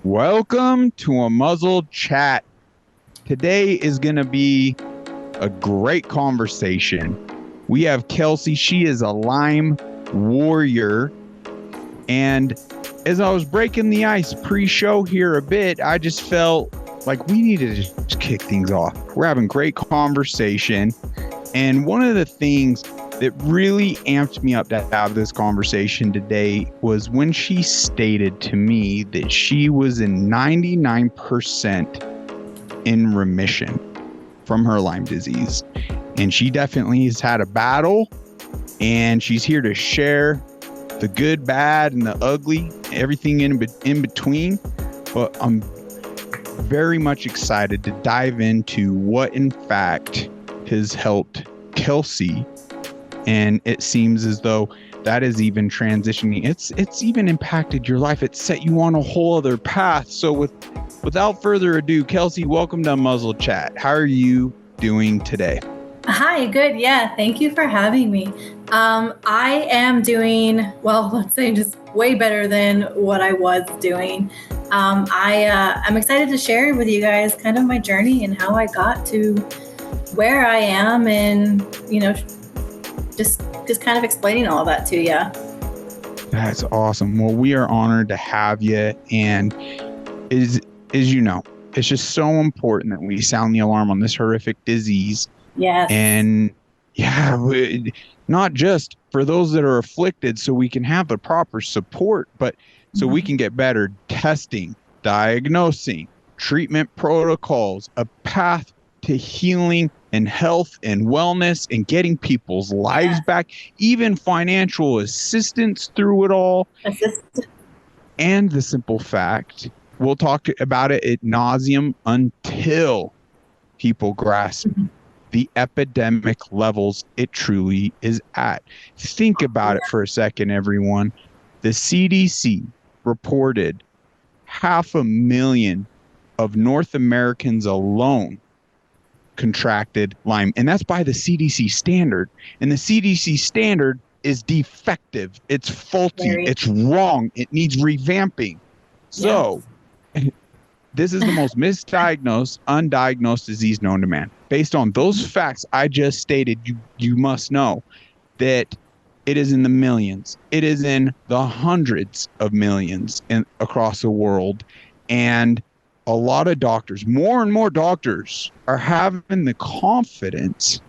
Welcome to a muzzled chat. Today is going to be a great conversation. We have Kelsey. She is a Lyme warrior. And as I was breaking the ice pre-show here a bit, I just felt like we needed to just kick things off. We're having great conversation. And one of the things that really amped me up to have this conversation today was when she stated to me that she was in 99% in remission from her Lyme disease. And she definitely has had a battle, and she's here to share the good, bad, and the ugly, everything in between. But I'm very much excited to dive into what in fact has helped Kelsey. And it seems as though that is even transitioning. It's even impacted your life. It set you on a whole other path. So without further ado, Kelsey, welcome to Muzzle Chat. How are you doing today? Hi, good. Yeah, thank you for having me. I am doing, well, let's say just way better than what I was doing. I'm excited to share with you guys kind of my journey and how I got to where I am, and just kind of explaining all of that to you. That's awesome. Well, we are honored to have you. And as you know, it's just so important that we sound the alarm on this horrific disease. Yes. And yeah, not just for those that are afflicted so we can have the proper support, but so we can get better testing, diagnosing, treatment protocols, a path to healing and health and wellness and getting people's lives back, even financial assistance through it all. And the simple fact, we'll talk about it ad nauseum until people grasp the epidemic levels it truly is at. Think about it for a second, everyone. The CDC reported 500,000 of North Americans alone contracted Lyme, and that's by the CDC standard. And the CDC standard is defective. It's faulty. It's wrong. It needs revamping. So this is the most misdiagnosed, undiagnosed disease known to man. Based on those facts I just stated, you must know that it is in the millions. It is in the hundreds of millions across the world. And a lot of doctors, more and more doctors, are having the confidence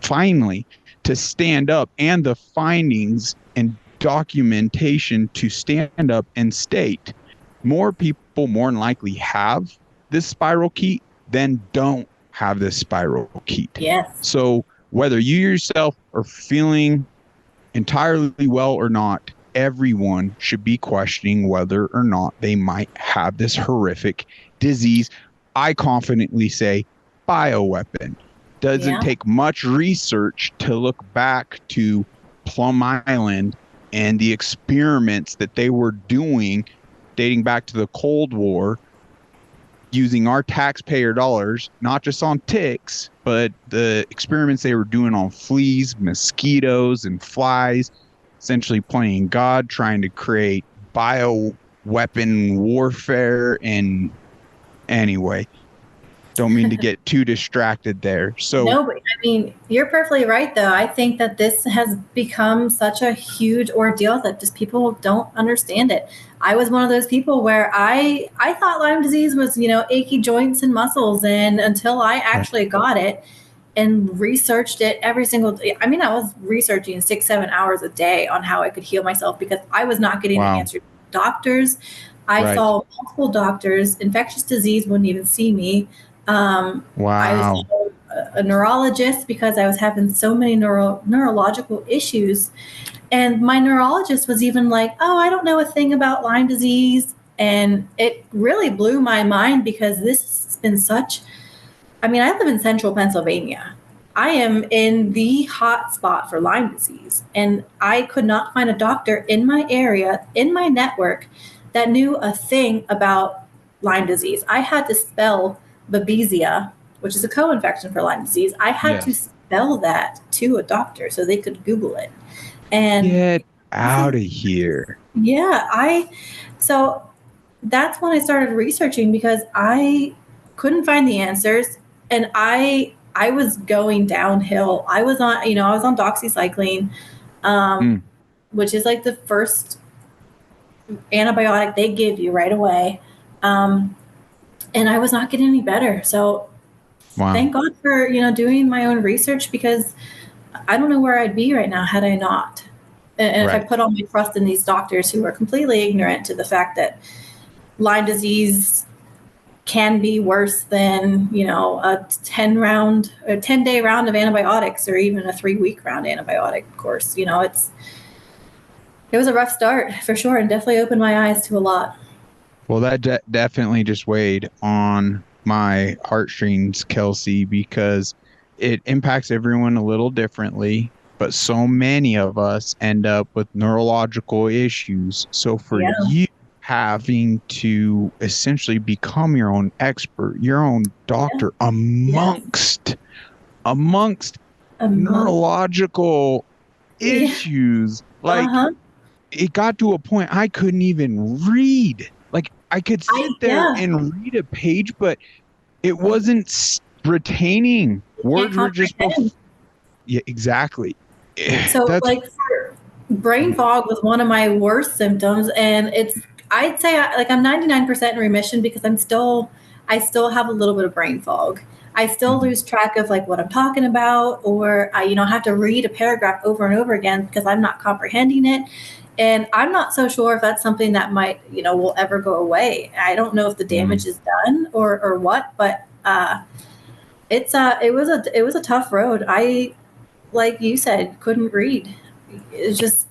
finally to stand up, and the findings and documentation to stand up and state more people more than likely have this spiral key than don't have this spiral key. Yes. So whether you yourself are feeling entirely well or not, everyone should be questioning whether or not they might have this horrific disease. I confidently say bioweapon. Doesn't take much research to look back to Plum Island and the experiments that they were doing dating back to the Cold War, using our taxpayer dollars, not just on ticks, but the experiments they were doing on fleas, mosquitoes, and flies, essentially playing God, trying to create bioweapon warfare. And anyway, don't mean to get too distracted there. So no, but I mean, you're perfectly right, though. I think that this has become such a huge ordeal that just people don't understand it. I was one of those people where I thought Lyme disease was, achy joints and muscles. And until I actually got it and researched it every single day. I mean, I was researching 6-7 hours a day on how I could heal myself because I was not getting the answers from doctors. I saw multiple doctors. Infectious disease wouldn't even see me. I was a neurologist because I was having so many neurological issues. And my neurologist was even like, oh, I don't know a thing about Lyme disease. And it really blew my mind because this has been I live in central Pennsylvania. I am in the hot spot for Lyme disease. And I could not find a doctor in my area, in my network, that knew a thing about Lyme disease. I had to spell Babesia, which is a co-infection for Lyme disease. I had to spell that to a doctor so they could Google it. And get out of here. Yeah, so that's when I started researching because I couldn't find the answers, and I was going downhill. I was on, I was on doxycycline, Mm. which is like the first antibiotic they give you right away. And I was not getting any better. So Wow. thank God for, doing my own research, because I don't know where I'd be right now had I not. And if I Right. put all my trust in these doctors who are completely ignorant to the fact that Lyme disease can be worse than, a 10-day round of antibiotics, or even a 3-week round antibiotic course. It was a rough start for sure, and definitely opened my eyes to a lot. Well, that definitely just weighed on my heartstrings, Kelsey, because it impacts everyone a little differently, but so many of us end up with neurological issues. So for Yeah. you having to essentially become your own expert, your own doctor amongst neurological Yeah. issues, like Uh-huh. it got to a point I couldn't even read. Like I could sit there Yeah. and read a page, but it wasn't retaining. You can't Words were just comprehend. yeah, exactly. So, That's like, brain fog was one of my worst symptoms, and I'd say, like, I'm 99% in remission, because I still have a little bit of brain fog. I still lose track of like what I'm talking about, or I have to read a paragraph over and over again because I'm not comprehending it. And I'm not so sure if that's something that might, will ever go away. I don't know if the damage is done, or what, but it was a tough road. I, like you said, couldn't read. It's just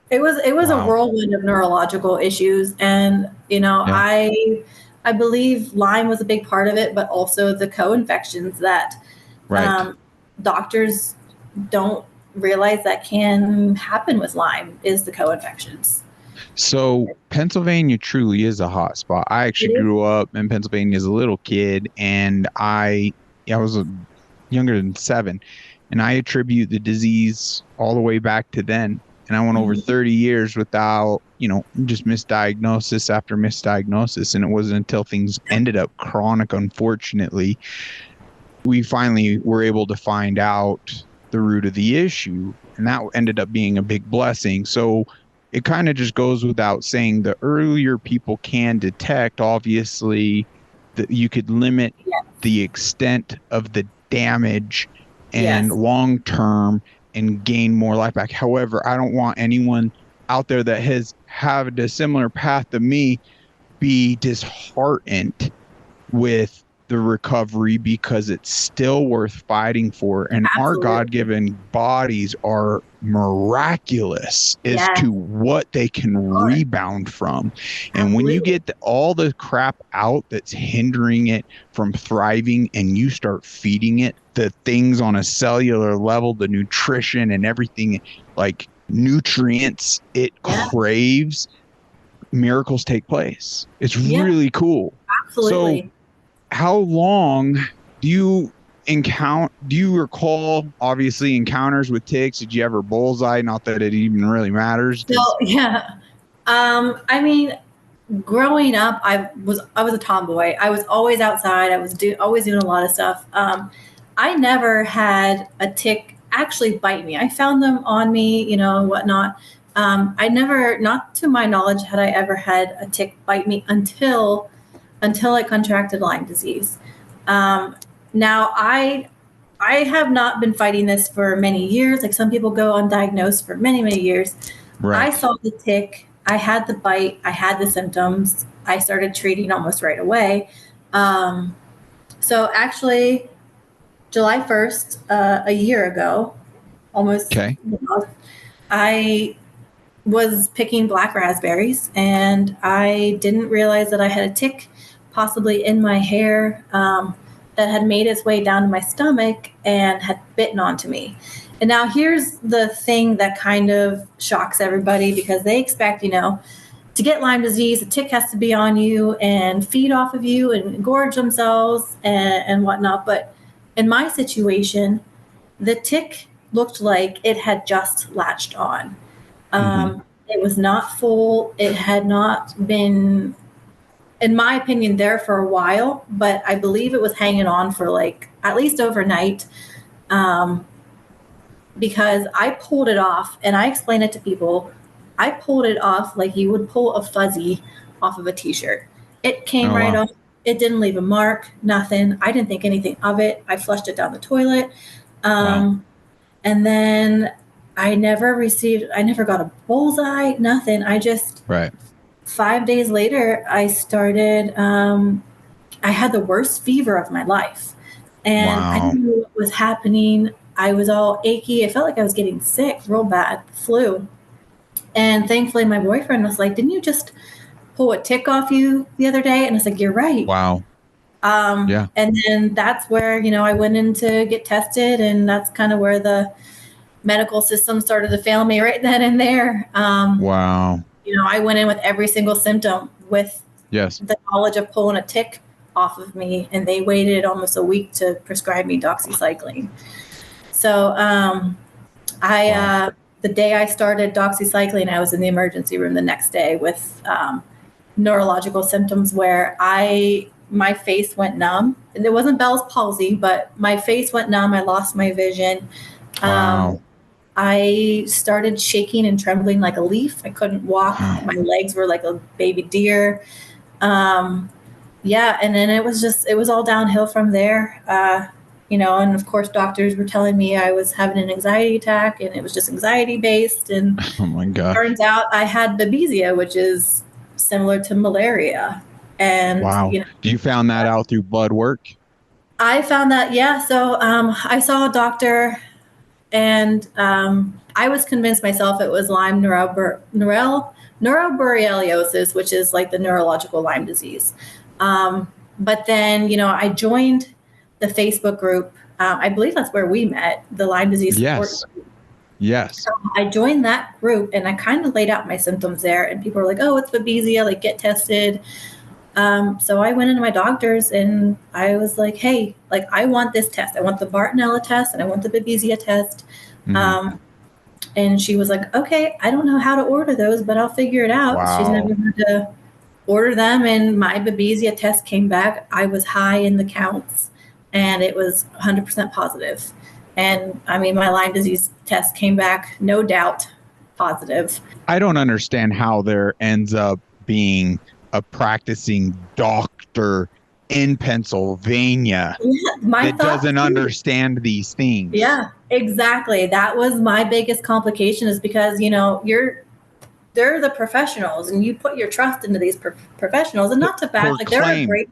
it was a wow. whirlwind of neurological issues, and Yeah. I believe Lyme was a big part of it, but also the co-infections that Right. doctors don't realize that can happen with Lyme is the co-infections. So Pennsylvania truly is a hot spot. I It actually is. grew up in Pennsylvania as a little kid, and I was younger than 7, and I attribute the disease all the way back to then. And I went over Mhm. 30 years without, just misdiagnosis after misdiagnosis. And it wasn't until things ended up chronic, unfortunately, we finally were able to find out the root of the issue. And that ended up being a big blessing. So it kind of just goes without saying, the earlier people can detect, obviously, that you could limit Yes. the extent of the damage and Yes. long term and gain more life back. However, I don't want anyone out there that has had a similar path to me be disheartened with the recovery, because it's still worth fighting for. And our God Absolutely. given bodies are miraculous as Yes. to what they can rebound from. And when you Absolutely. get all the crap out that's hindering it from thriving, and you start feeding it the things on a cellular level, the nutrition and everything, like nutrients it Yeah. craves, miracles take place. It's Yeah. really cool. So Absolutely. how long do you recall, obviously, encounters with ticks? Did you ever bullseye? Not that it even really matters, So because yeah. I mean, growing up, I was a tomboy. I was always outside. I was always doing a lot of stuff. I never had a tick actually bite me. I found them on me, and whatnot. I never, not to my knowledge, had I ever had a tick bite me until I contracted Lyme disease. Now I have not been fighting this for many years. Like, some people go undiagnosed for many, many years. I right. saw the tick. I had the bite. I had the symptoms. I started treating almost right away. So actually, July 1st, a year ago, almost, Okay. I was picking black raspberries, and I didn't realize that I had a tick possibly in my hair, that had made its way down to my stomach and had bitten onto me. And now here's the thing that kind of shocks everybody, because they expect, to get Lyme disease, a tick has to be on you and feed off of you and gorge themselves and whatnot. But in my situation, the tick looked like it had just latched on. Mm-hmm. It was not full. It had not been, in my opinion, there for a while, but I believe it was hanging on for like at least overnight. Because I pulled it off, and I explain it to people. I pulled it off like you would pull a fuzzy off of a t-shirt. It came right off. It didn't leave a mark, nothing. I didn't think anything of it. I flushed it down the toilet. And then I never got a bullseye, nothing. I just, 5 days later, I started, I had the worst fever of my life. And I didn't know what was happening. I was all achy. I felt like I was getting sick real bad, flu. And thankfully, my boyfriend was like, "Didn't you just pull a tick off you the other day?" And I was like, "You're right." Wow. And then that's where, I went in to get tested. And that's kind of where the medical system started to fail me right then and there. I went in with every single symptom with the knowledge of pulling a tick off of me. And they waited almost a week to prescribe me doxycycline. So the day I started doxycycline, I was in the emergency room the next day with neurological symptoms where my face went numb. And it wasn't Bell's palsy, but my face went numb. I lost my vision. I started shaking and trembling like a leaf. I couldn't walk. My legs were like a baby deer. And then it was all downhill from there. And of course, doctors were telling me I was having an anxiety attack, and it was just anxiety based. And oh my God, turns out I had babesia, which is similar to malaria. And you found that out through blood work? I found that, So I saw a doctor, and I was convinced myself it was Lyme neuroborreliosis, which is like the neurological Lyme disease. But then, I joined the Facebook group. I believe that's where we met, the Lyme disease support group. Yes. So I joined that group, and I kind of laid out my symptoms there, and people were like, "Oh, it's babesia, like get tested." So I went into my doctor's, and I was like, "Hey, like I want this test. I want the Bartonella test, and I want the babesia test." And she was like, "Okay, I don't know how to order those, but I'll figure it out." She's never had to order them, and my babesia test came back. I was high in the counts, and it was 100% positive. And I mean, my Lyme disease test came back, no doubt, positive. I don't understand how there ends up being a practicing doctor in Pennsylvania that doesn't understand these things. Yeah, exactly. That was my biggest complication, is because, they're the professionals, and you put your trust into these professionals, and not to back, like they're a great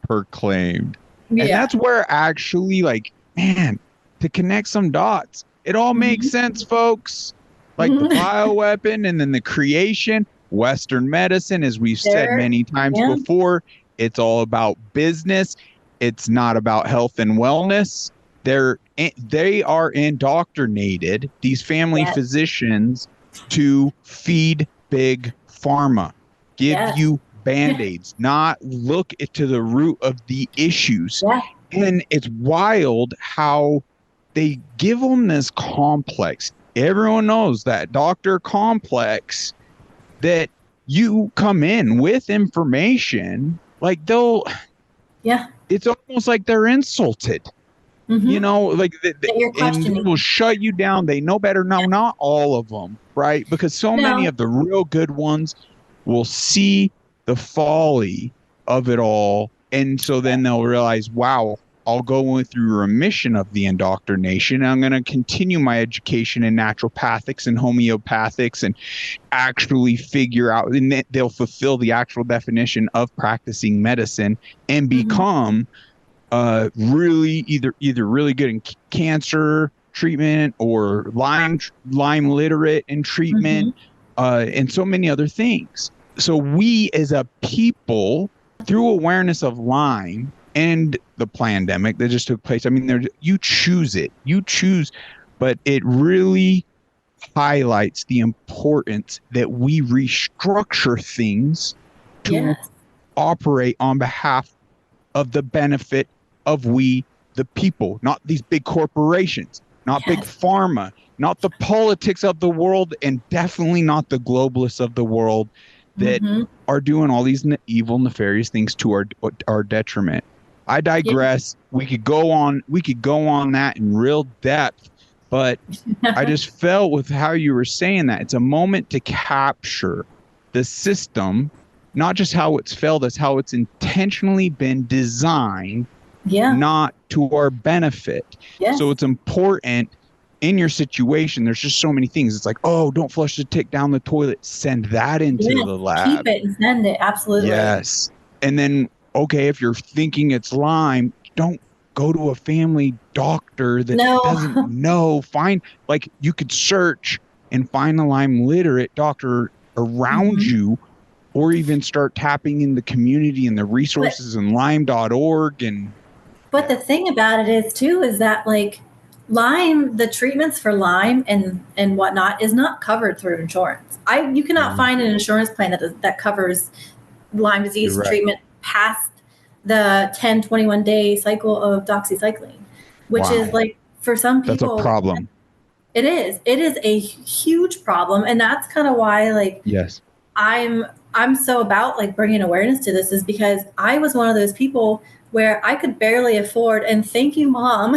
proclaimed. Yeah. And that's where actually, like, man, to connect some dots, it all makes sense, folks. Like the bioweapon, and then the creation, Western medicine, as we've said many times before, it's all about business. It's not about health and wellness. They are indoctrinated, these family physicians, to feed big pharma, give you Band-Aids, not look to the root of the issues. And it's wild how they give them this complex. Everyone knows that doctor complex, that you come in with information, like it's almost like they're insulted. Like and they will shut you down. They know better. Now, not all of them, right? Because many of the real good ones will see the folly of it all. And so then they'll realize, wow, I'll go through remission of the indoctrination. I'm going to continue my education in naturopathics and homeopathics and actually figure out, and they'll fulfill the actual definition of practicing medicine and become really either really good in cancer treatment or Lyme literate in treatment, and so many other things. So we as a people, through awareness of Lyme and the pandemic that just took place, I mean, you choose, but it really highlights the importance that we restructure things to operate on behalf of the benefit of we, the people, not these big corporations, not big pharma, not the politics of the world, and definitely not the globalists of the world that are doing all these evil, nefarious things to our detriment. I digress. Yeah. We could go on that in real depth, but I just felt with how you were saying that it's a moment to capture the system, not just how it's failed us, how it's intentionally been designed, not to our benefit. Yes. So it's important in your situation. There's just so many things. It's like, oh, don't flush the tick down the toilet. Send that into the lab. Keep it and send it. Absolutely. Yes. And then, okay, if you're thinking it's Lyme, don't go to a family doctor that doesn't know. Find, like, you could search and find a Lyme literate doctor around you, or even start tapping in the community and the resources and lyme.org. But the thing about it is too, is that like Lyme, the treatments for Lyme and whatnot is not covered through insurance. You cannot find an insurance plan that covers Lyme disease treatment past the 10, 21 day cycle of doxycycline, which is like, for some people, that's a problem. It is a huge problem. And that's kind of why, like, I'm so about like bringing awareness to this, is because I was one of those people where I could barely afford, and thank you, Mom,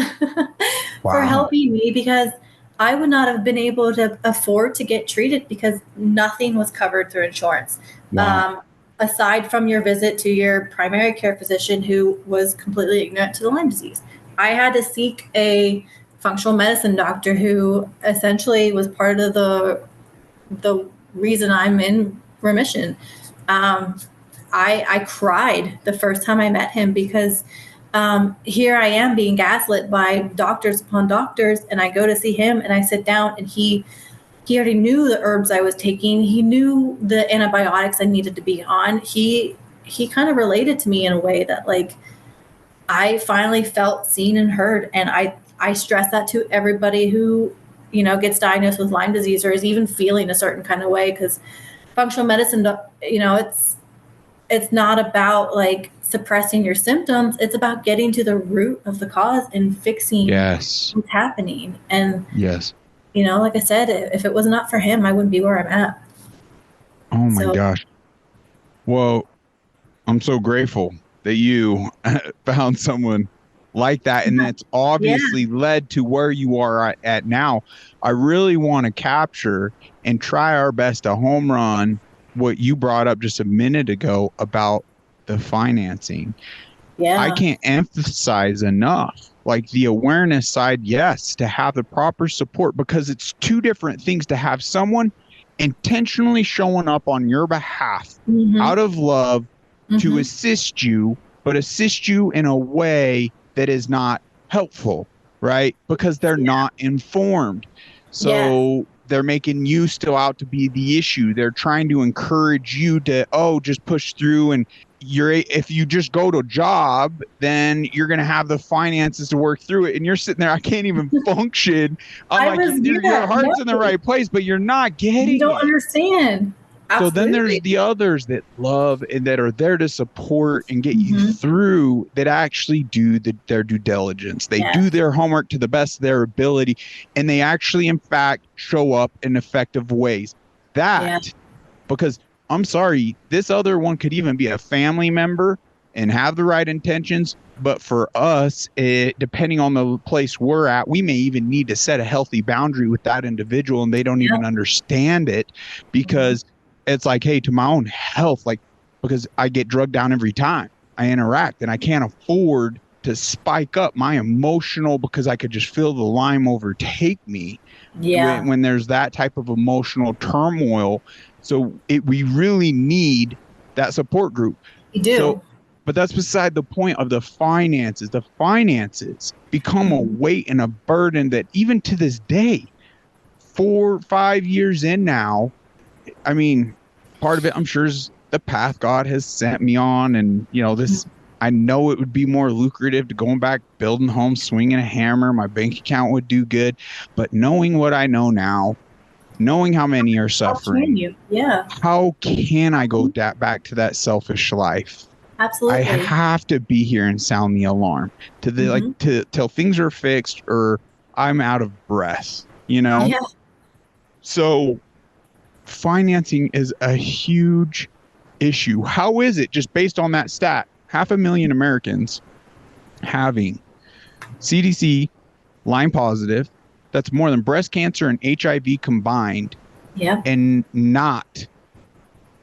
for helping me, because I would not have been able to afford to get treated because nothing was covered through insurance. Aside from your visit to your primary care physician, who was completely ignorant to the Lyme disease. I had to seek a functional medicine doctor who essentially was part of the reason I'm in remission. I cried the first time I met him, because here I am being gaslit by doctors upon doctors, and I go to see him and I sit down, and he already knew the herbs I was taking. He knew the antibiotics I needed to be on. He kind of related to me in a way that, like, I finally felt seen and heard. And I stress that to everybody who, gets diagnosed with Lyme disease or is even feeling a certain kind of way, because functional medicine, it's not about like suppressing your symptoms. It's about getting to the root of the cause and fixing what's happening. And like I said, if it was not for him, I wouldn't be where I'm at. Oh my gosh. Well, I'm so grateful that you found someone like that, and that's obviously led to where you are at now. I really want to capture and try our best to home run what you brought up just a minute ago about the financing. I can't emphasize enough, like, the awareness side, to have the proper support, because it's two different things to have someone intentionally showing up on your behalf out of love to assist you, but assist you in a way that is not helpful, right? Because they're not informed. So they're making you still out to be the issue. They're trying to encourage you to, just push through, and if you just go to a job, then you're going to have the finances to work through it. And you're sitting there, I can't even function. I'm like, your heart's in the right place, but you're not getting it. You don't understand. Absolutely. So then there's the others that love and that are there to support and get you through, that actually do their due diligence. They do their homework to the best of their ability, and they actually, in fact, show up in effective ways. Because I'm sorry, this other one could even be a family member and have the right intentions. But for us, depending on the place we're at, we may even need to set a healthy boundary with that individual, and they don't even understand it, because it's like, hey, to my own health, like, because I get drugged down every time I interact, and I can't afford to spike up my emotional, because I could just feel the Lyme overtake me when there's that type of emotional turmoil. So we really need that support group. You do. But that's beside the point of the finances. The finances become a weight and a burden that even to this day, 4 or 5 years in now, I mean, part of it, I'm sure, is the path God has sent me on. And, I know it would be more lucrative to going back, building homes, swinging a hammer. My bank account would do good. But knowing what I know now, knowing how many are suffering, how can I go back to that selfish life? Absolutely. I have to be here and sound the alarm till things are fixed or I'm out of breath. you know? Yeah. So financing is a huge issue. How is it, just based on that stat, 500,000 Americans having CDC Lyme positive? That's more than breast cancer and HIV combined, Yeah. and not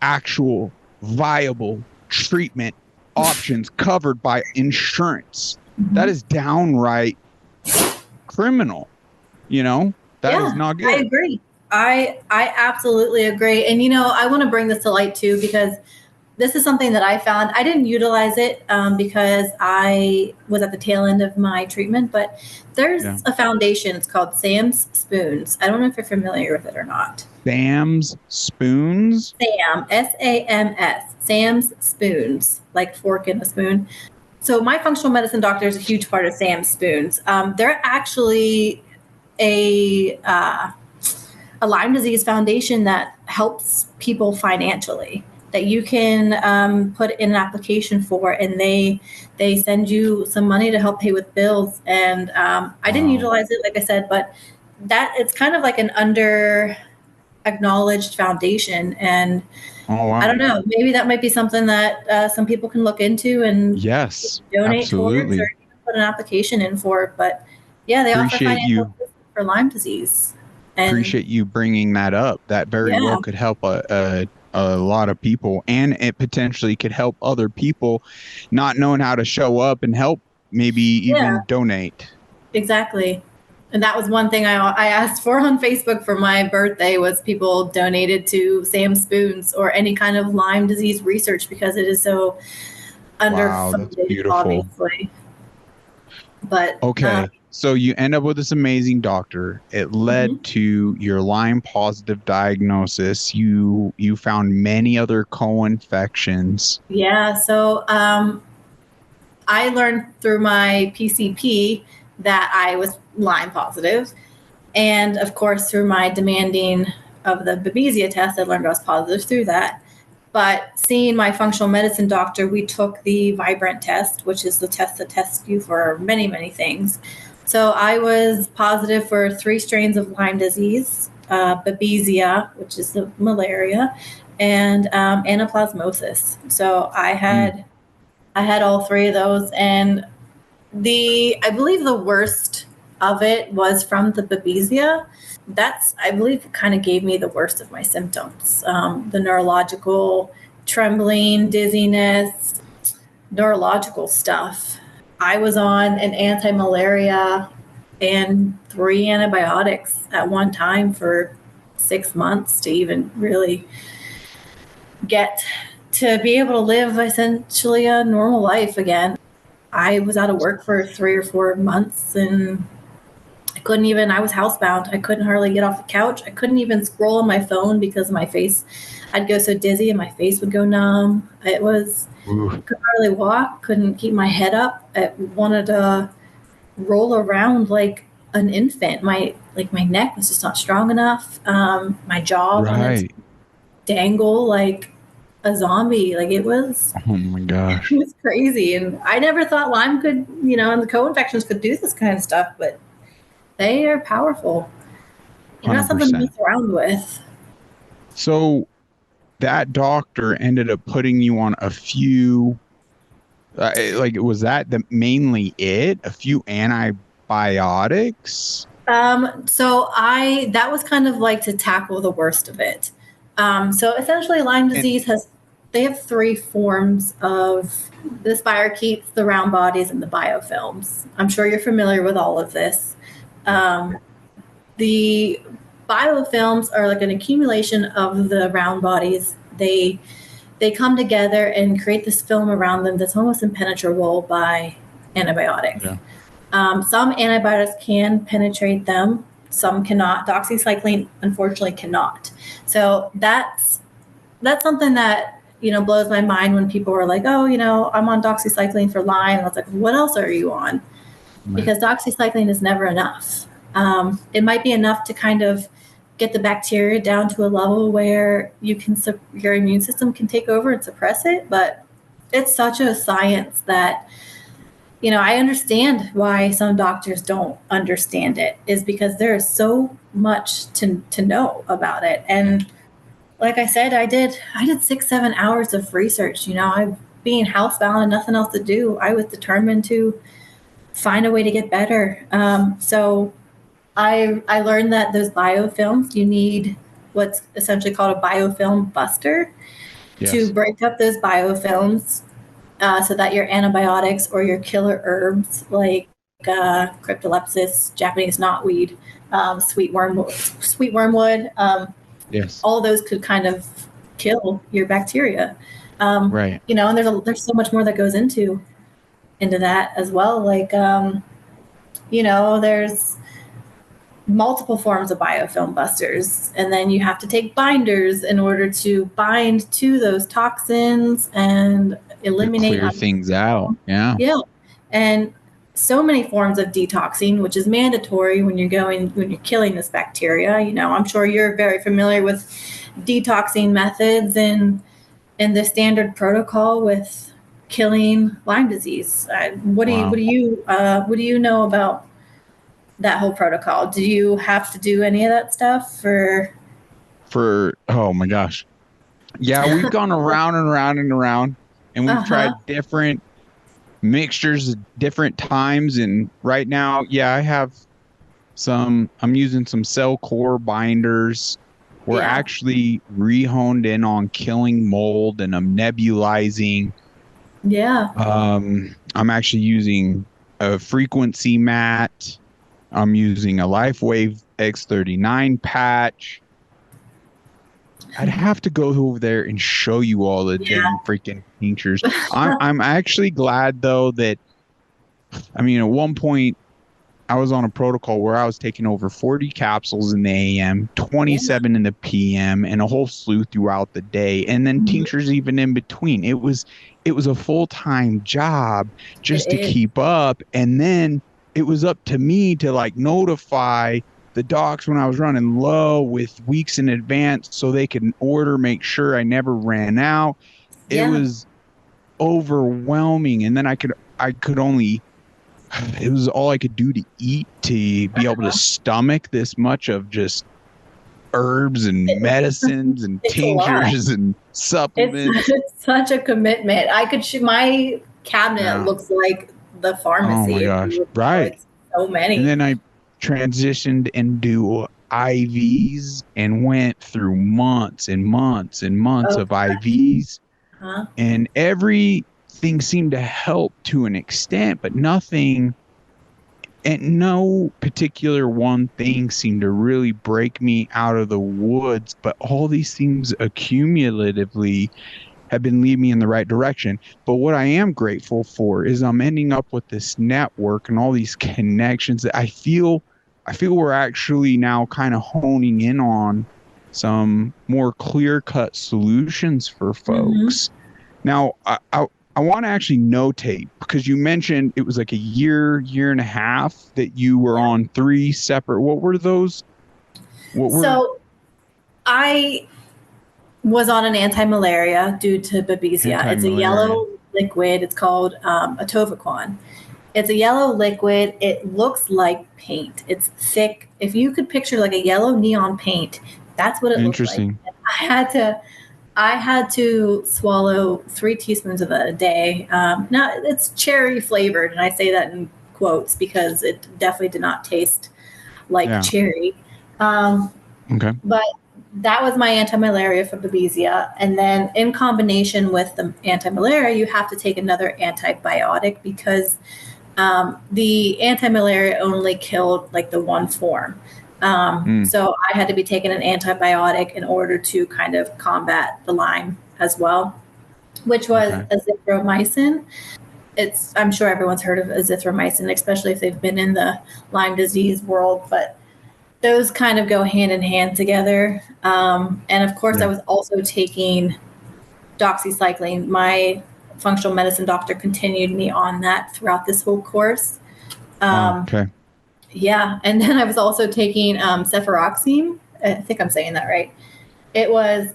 actual viable treatment options covered by insurance. That is downright criminal. That is Yeah, not I good. agree. I absolutely agree. And I want to bring this to light too, because this is something that I found. I didn't utilize it because I was at the tail end of my treatment, but there's Yeah. a foundation. It's called Sam's Spoons. I don't know if you're familiar with it or not. Sam's Spoons. Sam, SAMS, Sam's Spoons, like fork in a spoon. So my functional medicine doctor is a huge part of Sam's Spoons. They're actually a Lyme disease foundation that helps people financially, that you can put in an application for, and they send you some money to help pay with bills. And I didn't utilize it, like I said, but that it's kind of like an under acknowledged foundation. And Oh, wow. I don't know, maybe that might be something that some people can look into and Yes, donate absolutely. towards, or put an application in for. But yeah, they offer Appreciate financial you. assistance for Lyme disease. And Appreciate you bringing that up. That very well could help a lot of people, and it potentially could help other people not knowing how to show up and help, maybe even donate. Exactly. And that was one thing I asked for on Facebook for my birthday, was people donated to Sam Spoons or any kind of Lyme disease research, because it is so underfunded, Wow, that's beautiful. obviously. But okay, so you end up with this amazing doctor. It led to your Lyme positive diagnosis. You found many other co-infections. Yeah, so I learned through my PCP that I was Lyme positive. And of course, through my demanding of the Babesia test, I learned I was positive through that. But seeing my functional medicine doctor, we took the Vibrant test, which is the test that tests you for many, many things. So I was positive for 3 strains of Lyme disease, Babesia, which is the malaria, and anaplasmosis. So I had all 3 of those, and I believe the worst of it was from the Babesia. That's, I believe, kind of gave me the worst of my symptoms. The neurological trembling, dizziness, neurological stuff. I was on an anti-malaria and 3 antibiotics at one time for 6 months to even really get to be able to live essentially a normal life again. I was out of work for 3 or 4 months, and I was housebound. I couldn't hardly get off the couch. I couldn't even scroll on my phone because my face, I'd go so dizzy and my face would go numb. Could hardly walk, couldn't keep my head up. I wanted to roll around like an infant. My neck was just not strong enough. My jaw wanted to dangle like a zombie. Like, it was, oh my gosh, it was crazy. And I never thought Lyme could, and the co-infections could do this kind of stuff, but they are powerful. They're not something to mess around with. So that doctor ended up putting you on a few, was that mainly it? A few antibiotics? So that was kind of like to tackle the worst of it. So essentially Lyme disease they have 3 forms of the spirochetes, the round bodies, and the biofilms. I'm sure you're familiar with all of this. The biofilms are like an accumulation of the round bodies. They come together and create this film around them that's almost impenetrable by antibiotics. Yeah. Some antibiotics can penetrate them, some cannot. Doxycycline, unfortunately, cannot. So that's something that blows my mind when people are like, oh, I'm on doxycycline for Lyme. I was like, what else are you on? Right. Because doxycycline is never enough. It might be enough to kind of get the bacteria down to a level where your immune system can take over and suppress it, but it's such a science that I understand why some doctors don't understand it, is because there is so much to know about it. And like I said, I did 6-7 hours of research. I being housebound and nothing else to do, I was determined to find a way to get better. So I learned that those biofilms, you need what's essentially called a biofilm buster to break up those biofilms, so that your antibiotics or your killer herbs like cryptolepis, Japanese knotweed, sweet wormwood, all those could kind of kill your bacteria. Right. And there's so much more that goes into that as well. Like, there's multiple forms of biofilm busters, and then you have to take binders in order to bind to those toxins and eliminate, clear things out. Yeah. And so many forms of detoxing, which is mandatory when you're killing this bacteria. I'm sure you're very familiar with detoxing methods and the standard protocol with killing Lyme disease. What do you know about that whole protocol? Do you have to do any of that stuff for oh my gosh. Yeah, we've gone around and around and around, and we've tried different mixtures at different times. And right now, I'm using some cell core binders. We're actually re-honed in on killing mold, and I'm nebulizing. I'm actually using a frequency mat. I'm using a LifeWave X39 patch. I'd have to go over there and show you all the damn freaking tinctures. I'm actually glad though that, at one point I was on a protocol where I was taking over 40 capsules in the AM, 27 in the PM, and a whole slew throughout the day, and then tinctures even in between. It was a full-time job just to keep up, and then it was up to me to notify the docs when I was running low with weeks in advance so they could order, make sure I never ran out. It was overwhelming. And then it was all I could do to eat to be able to stomach this much of just herbs and medicines and tinctures and supplements. It's such a commitment. My cabinet looks like the pharmacy. Oh my gosh. Right. So many. And then I transitioned into IVs and went through months and months and months of IVs. And everything seemed to help to an extent, but nothing, and no particular one thing seemed to really break me out of the woods. But all these things accumulatively have been leading me in the right direction. But what I am grateful for is I'm ending up with this network and all these connections that I feel we're actually now kind of honing in on some more clear-cut solutions for folks. Now, I want to actually notate, because you mentioned it was like a year and a half that you were on 3 separate. What were those? So I was on an anti-malaria due to Babesia. It's a yellow liquid. It's called atovaquone. It's a yellow liquid. It looks like paint. It's thick. If you could picture like a yellow neon paint, that's what it looks like. Interesting. I had to swallow 3 teaspoons of it a day. Now it's cherry flavored, and I say that in quotes because it definitely did not taste like cherry. But that was my anti-malaria for Babesia. And then in combination with the anti-malaria, you have to take another antibiotic because the anti-malaria only killed like the one form. So I had to be taking an antibiotic in order to kind of combat the Lyme as well, which was azithromycin. I'm sure everyone's heard of azithromycin, especially if they've been in the Lyme disease world, but those kind of go hand in hand together. And of course I was also taking doxycycline. My functional medicine doctor continued me on that throughout this whole course. Yeah. And then I was also taking cefuroxime. I think I'm saying that right. It was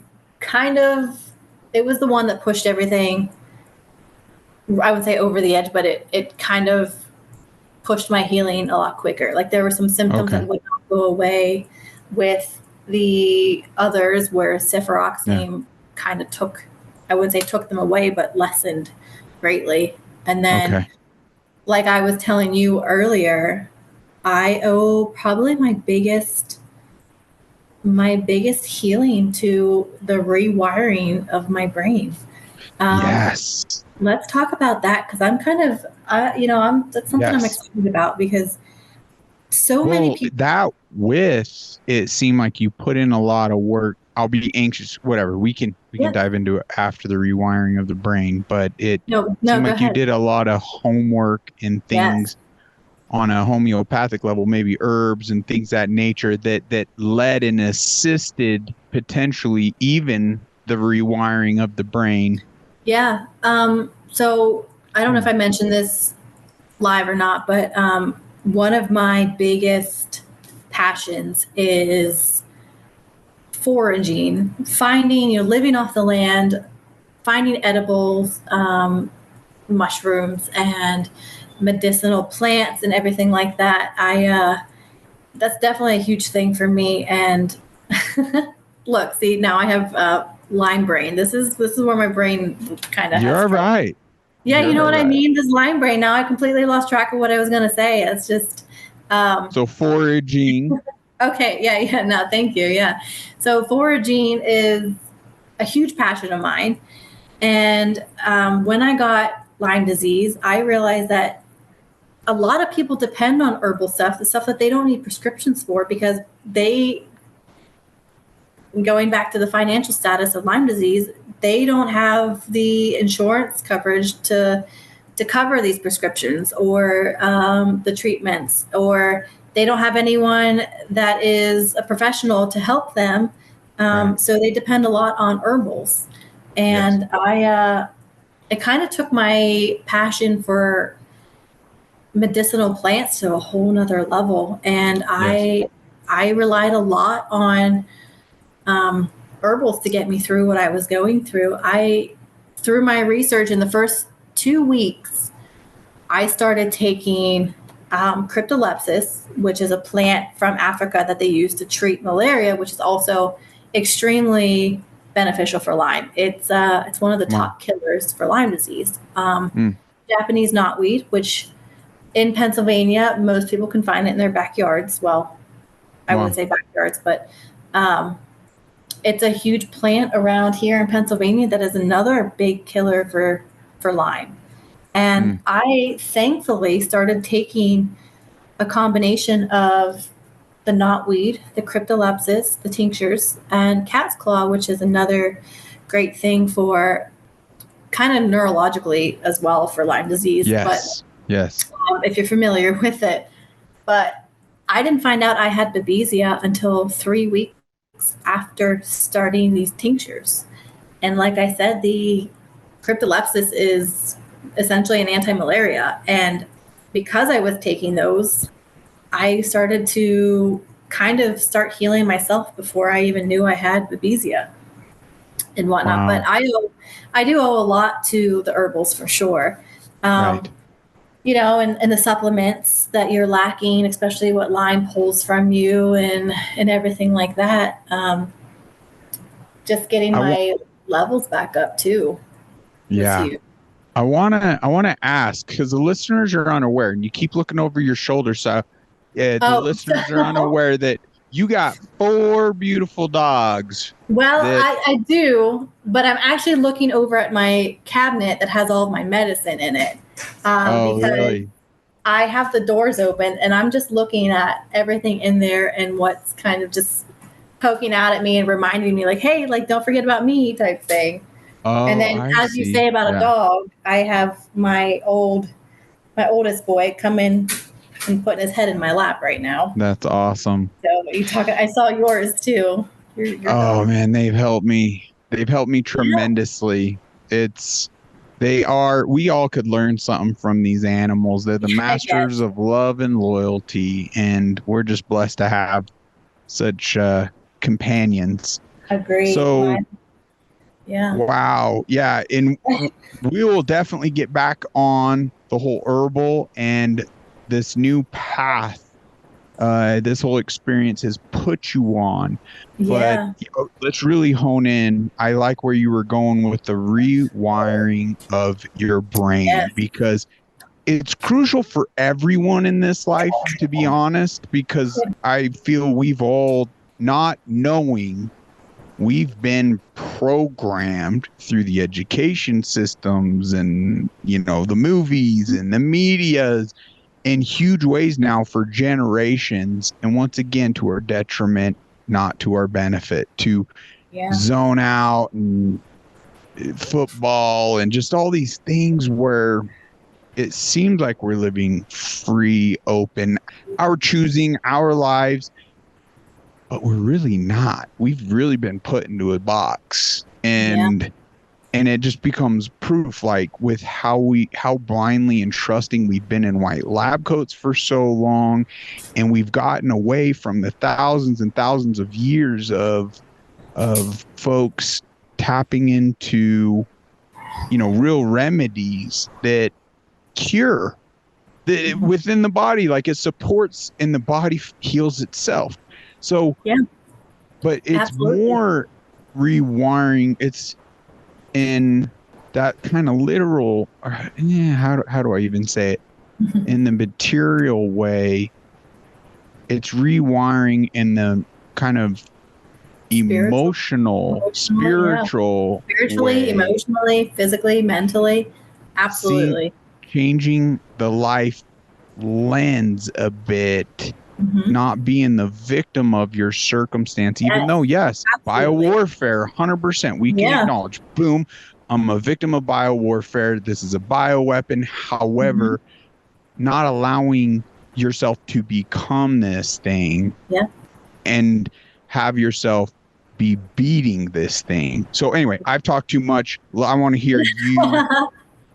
the one that pushed everything I would say over the edge, but it kind of pushed my healing a lot quicker. Like there were some symptoms that would not go away with the others, where cefuroxime kind of took, I wouldn't say took them away, but lessened greatly. And then, like I was telling you earlier, I owe probably my biggest healing to the rewiring of my brain. Yes. Let's talk about that, because I'm kind of, that's something I'm excited about, because many people. It seemed like you put in a lot of work. I'll be anxious, whatever. We can dive into it after the rewiring of the brain, but it seemed like you did a lot of homework and things on a homeopathic level, maybe herbs and things that nature that led and assisted potentially even the rewiring of the brain. Yeah. So I don't know if I mentioned this live or not, but one of my biggest passions is foraging, finding, living off the land, finding edibles, mushrooms, and medicinal plants and everything like that. That's definitely a huge thing for me. And look, see, now I have Lyme brain. This is where my brain kind of. You're right. Yeah, you know what I mean? This Lyme brain. Now I completely lost track of what I was going to say. It's just. So foraging. Okay. Yeah. No, thank you. Yeah. So foraging is a huge passion of mine. And when I got Lyme disease, I realized that a lot of people depend on herbal stuff, the stuff that they don't need prescriptions for, because going back to the financial status of Lyme disease, they don't have the insurance coverage to cover these prescriptions or the treatments, or they don't have anyone that is a professional to help them. So they depend a lot on herbals. And it kind of took my passion for medicinal plants to a whole nother level. And I relied a lot on herbals to get me through what I was going through. Through my research in the first 2 weeks, I started taking cryptolepis, which is a plant from Africa that they use to treat malaria, which is also extremely beneficial for Lyme. It's one of the top killers for Lyme disease. Japanese knotweed, which in Pennsylvania, most people can find it in their backyards. Well, I wouldn't say backyards, but it's a huge plant around here in Pennsylvania that is another big killer for Lyme. And I thankfully started taking a combination of the knotweed, the cryptolepis, the tinctures, and cat's claw, which is another great thing for kind of neurologically as well for Lyme disease. Yes. If you're familiar with it. But I didn't find out I had babesia until 3 weeks after starting these tinctures. And like I said, the cryptolepis is essentially an anti-malaria. And because I was taking those, I started to kind of start healing myself before I even knew I had babesia and whatnot. But I do owe a lot to the herbals for sure. And the supplements that you're lacking, especially what Lyme pulls from you and everything like that. Just getting my levels back up too. Yeah. I want to ask, because the listeners are unaware, and you keep looking over your shoulder. So the listeners are unaware that you got 4 beautiful dogs. Well, I do, but I'm actually looking over at my cabinet that has all of my medicine in it. Because really? I have the doors open and I'm just looking at everything in there and what's kind of just poking out at me and reminding me like, hey, like, don't forget about me type thing. And then as you say about a dog, I have my oldest boy come in and putting his head in my lap right now. That's awesome. So I saw yours too. Your dog. Man, they've helped me. They've helped me tremendously. We all could learn something from these animals. They're the masters of love and loyalty, and we're just blessed to have such companions. Agreed. So Yeah. Wow. Yeah. And we will definitely get back on the whole herbal and this new path this whole experience has put you on. But Yeah. let's really hone in. I like where you were going with the rewiring of your brain Yes. because it's crucial for everyone in this life, to be honest, because I feel we've all not knowing we've been programmed through the education systems and the movies and the medias in huge ways now for generations, and once again to our detriment, not to our benefit, to zone out and football and just all these things where it seems like we're living free, open, our choosing, our lives, but we're really not. We've really been put into a box, and it just becomes proof, like with how blindly and trusting we've been in white lab coats for so long, and we've gotten away from the thousands and thousands of years of folks tapping into real remedies that cure within the body, like it supports and the body heals itself. So but it's more rewiring. It's in that kind of literal, how do I even say it? In the material way, it's rewiring in the kind of spiritually, way. Emotionally, physically, mentally. Absolutely. Changing the life lens a bit, not being the victim of your circumstance, even though, yes, biowarfare, 100%, we can acknowledge, boom, I'm a victim of biowarfare. This is a bioweapon. However, not allowing yourself to become this thing and have yourself be beating this thing. So anyway, I've talked too much. I want to hear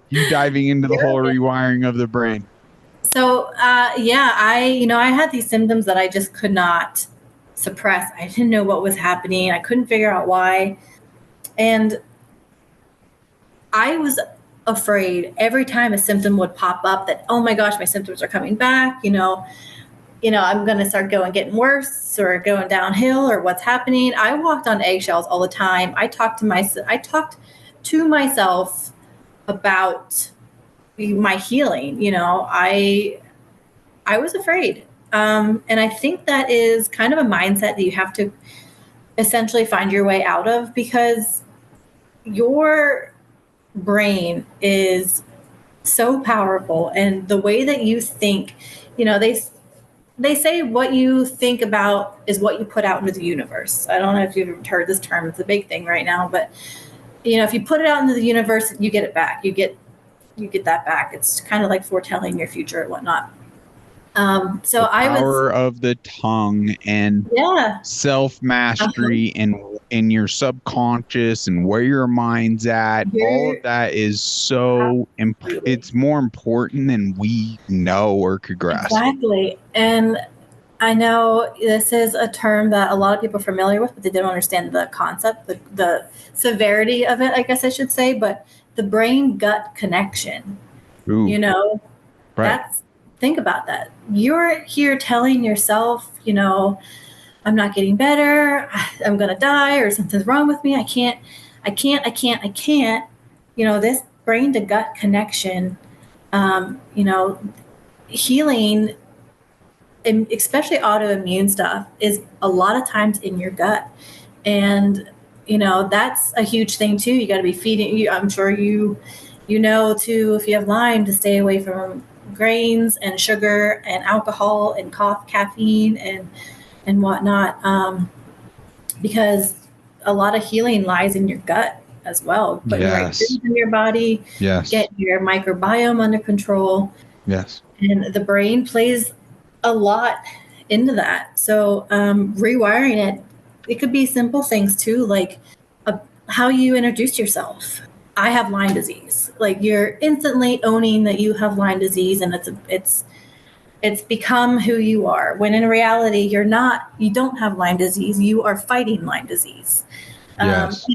you diving into the whole rewiring of the brain. So, I had these symptoms that I just could not suppress. I didn't know what was happening. I couldn't figure out why. And I was afraid every time a symptom would pop up that, oh my gosh, my symptoms are coming back. I'm going to start getting worse or going downhill or what's happening. I walked on eggshells all the time. I talked to myself about my healing. I was afraid. And I think that is kind of a mindset that you have to essentially find your way out of, because your brain is so powerful, and the way that you think, they say what you think about is what you put out into the universe. I don't know if you've heard this term. It's a big thing right now, but if you put it out into the universe, you get it back. You get that back. It's kind of like foretelling your future and whatnot. So the power of the tongue and self-mastery and in your subconscious and where your mind's at, all of that is so it's more important than we know or could grasp. Exactly. And I know this is a term that a lot of people are familiar with, but they don't understand the concept, the severity of it, I guess I should say. But the brain-gut connection, right. Think about that. You're here telling yourself, I'm not getting better. I'm going to die, or something's wrong with me. I can't. This brain to gut connection, healing, and especially autoimmune stuff, is a lot of times in your gut. And, that's a huge thing too. You got to be feeding you. I'm sure too, if you have Lyme, to stay away from grains and sugar and alcohol and caffeine and whatnot, because a lot of healing lies in your gut as well. Putting the right foods in your body, get your microbiome under control. And the brain plays a lot into that. So rewiring it could be simple things too, like how you introduce yourself. I have Lyme disease. Like, you're instantly owning that you have Lyme disease, and it's become who you are. When in reality, you don't have Lyme disease. You are fighting Lyme disease. Yes.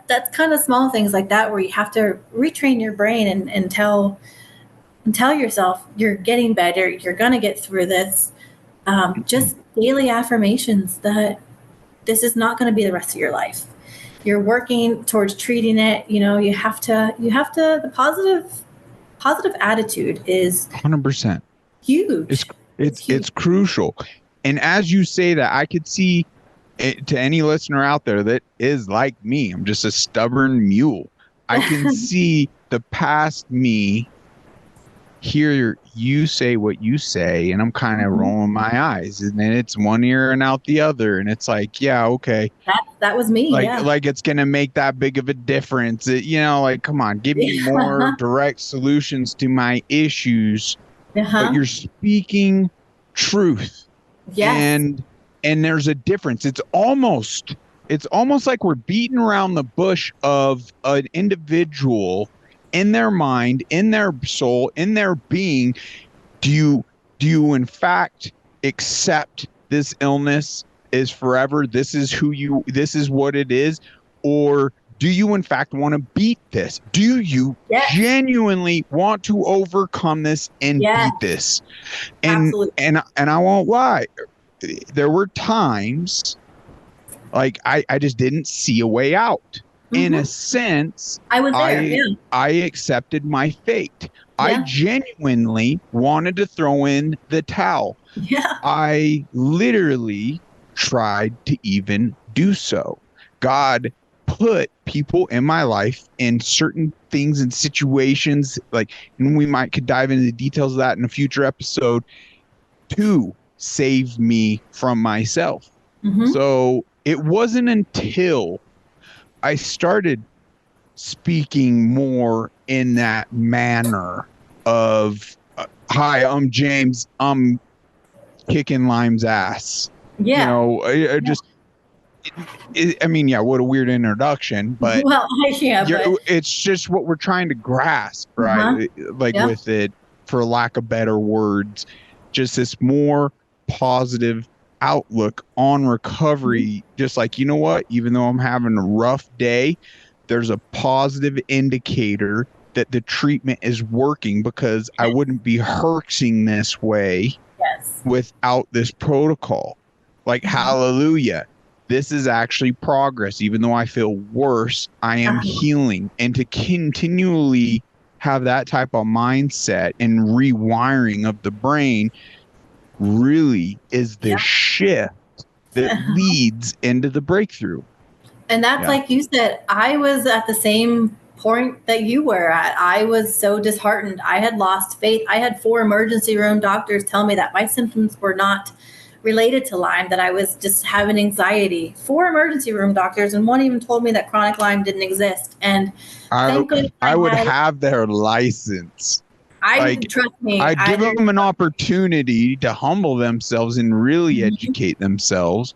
That's kind of small things like that where you have to retrain your brain and tell yourself you're getting better, you're gonna get through this. Just daily affirmations that this is not going to be the rest of your life. You're working towards treating it. You have to. The positive attitude is 100%. huge. It's crucial. And as you say that, I could see it, to any listener out there that is like me, I'm just a stubborn mule. I can see the past me, hear you say what you say, and I'm kind of rolling my eyes, and then it's one ear and out the other, and it's like, yeah, okay, that was me. like it's gonna make that big of a difference. Like, come on, give me more direct solutions to my issues. But you're speaking truth. Yes. And there's a difference. It's almost like we're beating around the bush of an individual in their mind, in their soul, in their being. Do you in fact accept this illness is forever? This is what it is? Or do you in fact want to beat this? Do you genuinely want to overcome this and beat this? And and I won't lie. There were times like I just didn't see a way out. In a sense, I was there. I accepted my fate. I genuinely wanted to throw in the towel. I literally tried to even do so. God put people in my life in certain things and situations, and we could dive into the details of that in a future episode, to save me from myself. So it wasn't until I started speaking more in that manner of, hi, I'm James, I'm kicking Lyme's ass. I mean, what a weird introduction, but it's just what we're trying to grasp, right? With it, for lack of better words, just this more positive outlook on recovery. Just like, you know what, even though I'm having a rough day, there's a positive indicator that the treatment is working, because I wouldn't be hurting this way without this protocol. Hallelujah. This is actually progress. Even though I feel worse, I am healing. And to continually have that type of mindset and rewiring of the brain really is the shift that leads into the breakthrough. And that's like you said, I was at the same point that you were at. I was so disheartened. I had lost faith. I had 4 emergency room doctors tell me that my symptoms were not related to Lyme, that I was just having anxiety. 4 emergency room doctors, and one even told me that chronic Lyme didn't exist. And I would have their license. Trust me. I'd give them an opportunity to humble themselves and really educate themselves.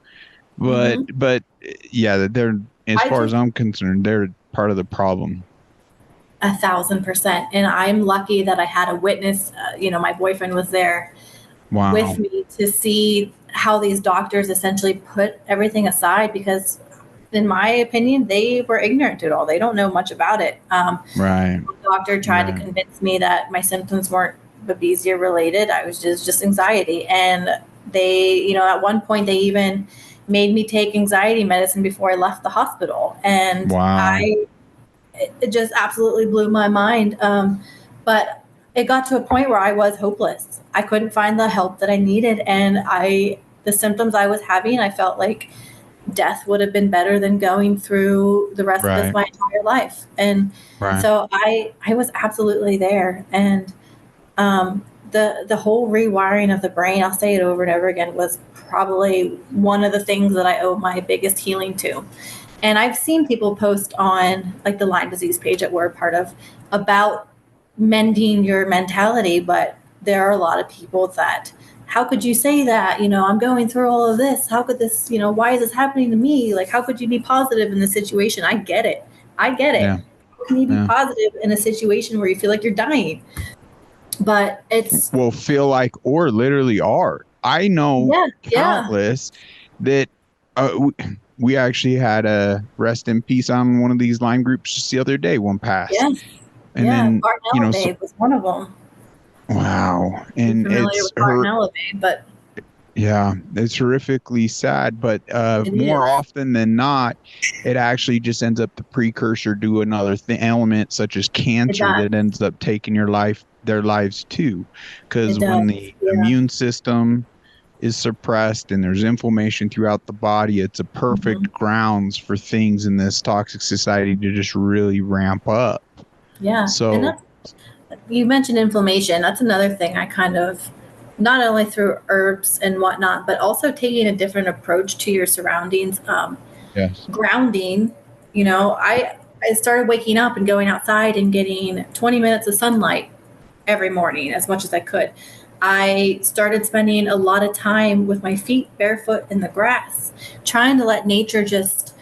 But they're, as far as I'm concerned, they're part of the problem. 1,000%. And I'm lucky that I had a witness. My boyfriend was there with me to see how these doctors essentially put everything aside, because in my opinion, they were ignorant to it all. They don't know much about it. The doctor tried to convince me that my symptoms weren't Babesia related. I was just anxiety. And they, at one point they even made me take anxiety medicine before I left the hospital. And it just absolutely blew my mind. But it got to a point where I was hopeless. I couldn't find the help that I needed. And the symptoms I was having, I felt like death would have been better than going through the rest of this my entire life. And so I was absolutely there. And the whole rewiring of the brain, I'll say it over and over again, was probably one of the things that I owe my biggest healing to. And I've seen people post on the Lyme disease page that we're a part of about mending your mentality, but there are a lot of people that, how could you say that? I'm going through all of this. How could this, why is this happening to me? How could you be positive in this situation? I get it. Yeah. How can you be positive in a situation where you feel like you're dying? But it's... Well, feel like, or literally are. I know countless that we actually had a rest in peace on one of these Lyme groups just the other day. One passed. Yes. And then, Bartonella Bay was one of them. Wow. I'm And familiar with Bartonella Bay, but yeah, it's horrifically sad, but more is. often than not, it actually just ends up the precursor to another element such as cancer that ends up taking their lives too. Because when the immune system is suppressed and there's inflammation throughout the body, it's a perfect grounds for things in this toxic society to just really ramp up. Yeah. So and you mentioned inflammation. That's another thing I kind of, not only through herbs and whatnot, but also taking a different approach to your surroundings. yes. Grounding, I started waking up and going outside and getting 20 minutes of sunlight every morning as much as I could. I started spending a lot of time with my feet barefoot in the grass, trying to let nature just,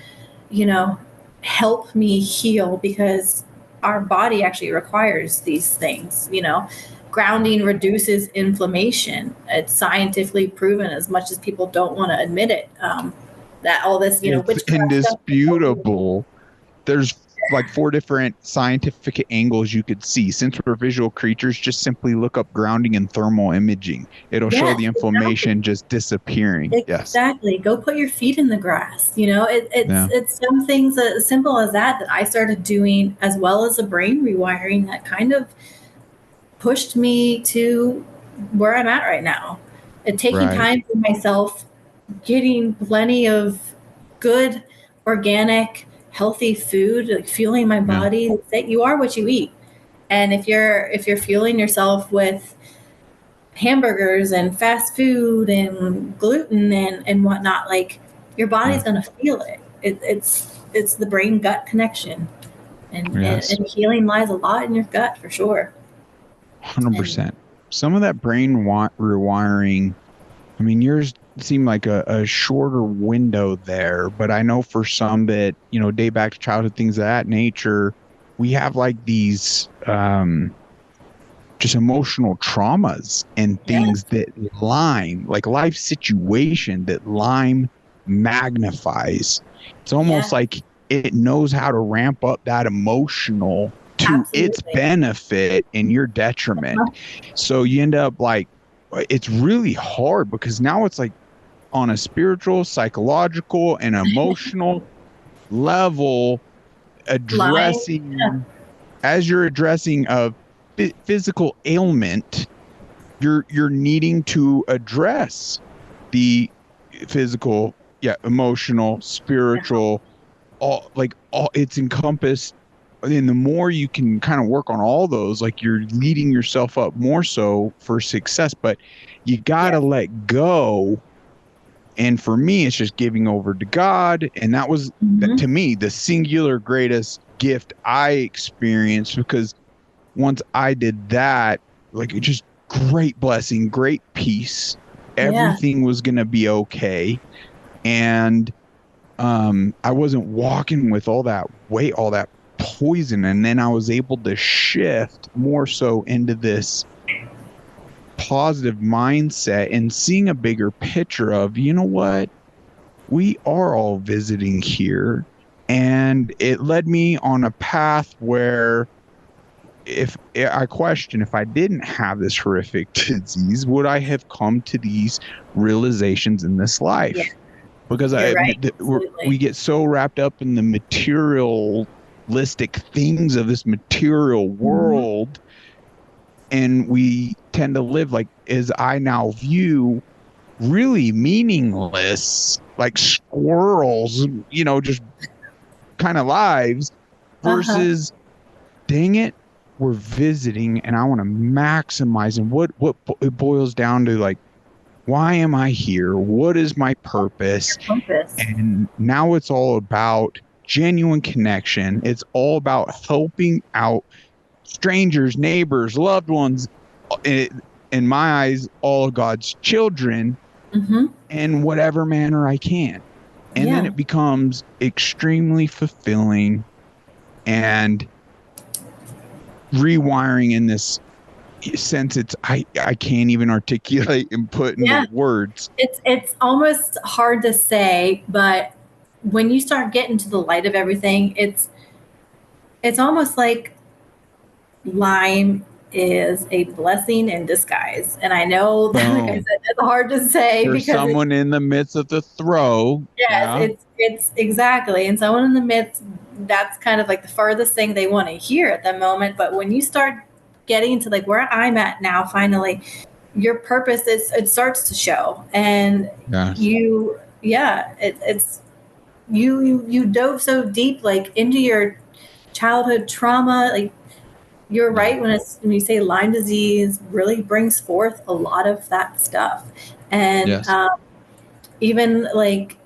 help me heal, because our body actually requires these things. Grounding reduces inflammation. It's scientifically proven, as much as people don't want to admit it. That all this, it's indisputable. There's like 4 different scientific angles you could see. Since we're visual creatures, just simply look up grounding and thermal imaging. It'll show the inflammation just disappearing. Exactly. Yes. Go put your feet in the grass. It's some things as simple as that I started doing, as well as a brain rewiring that kind of pushed me to where I'm at right now. And taking time for myself, getting plenty of good, organic, healthy food, like fueling my body. That you are what you eat. And if you're fueling yourself with hamburgers and fast food and gluten and whatnot, like, your body's going to feel it. It's the brain gut connection, and healing lies a lot in your gut, for sure. 100%. Some of that brain rewiring, I mean, yours seemed like a shorter window there, but I know for some that, date back to childhood, things of that nature, we have like these just emotional traumas and things that Lyme, like life situation, that Lyme magnifies. It's almost like it knows how to ramp up that emotional to its benefit and your detriment. So you end up like, it's really hard, because now it's like on a spiritual, psychological, and emotional level, addressing as you're addressing a physical ailment, you're needing to address the physical, emotional, spiritual, all it's encompassed. And the more you can kind of work on all those, like, you're leading yourself up more so for success, but you gotta let go. And for me, it's just giving over to God. And that was, to me, the singular greatest gift I experienced, because once I did that, like, it just great blessing, great peace. Everything was going to be okay. And I wasn't walking with all that weight, all that poison. And then I was able to shift more so into this positive mindset and seeing a bigger picture of, you know what, we are all visiting here. And it led me on a path where, if I didn't have this horrific disease, would I have come to these realizations in this life? Yeah. Because we get so wrapped up in the materialistic things of this material world, and we tend to live, like, as I now view, really meaningless, like squirrels, just kind of lives, versus, dang it, we're visiting and I want to maximize. And what it boils down to, like, why am I here? What is my purpose? And now it's all about genuine connection. It's all about helping out strangers, neighbors, loved ones, in my eyes, all of God's children, in whatever manner I can. And then it becomes extremely fulfilling and rewiring in this sense. I can't even articulate and put into words. It's almost hard to say, but when you start getting to the light of everything, it's almost like Lyme is a blessing in disguise. And I know that, like I said, that's hard to say for because someone in the midst of the throw. Yes, it's exactly. And someone in the midst, that's kind of like the furthest thing they want to hear at the moment. But when you start getting to like where I'm at now, finally, your purpose it starts to show. And it's you dove so deep like into your childhood trauma. Like you're right when you say Lyme disease really brings forth a lot of that stuff. And even like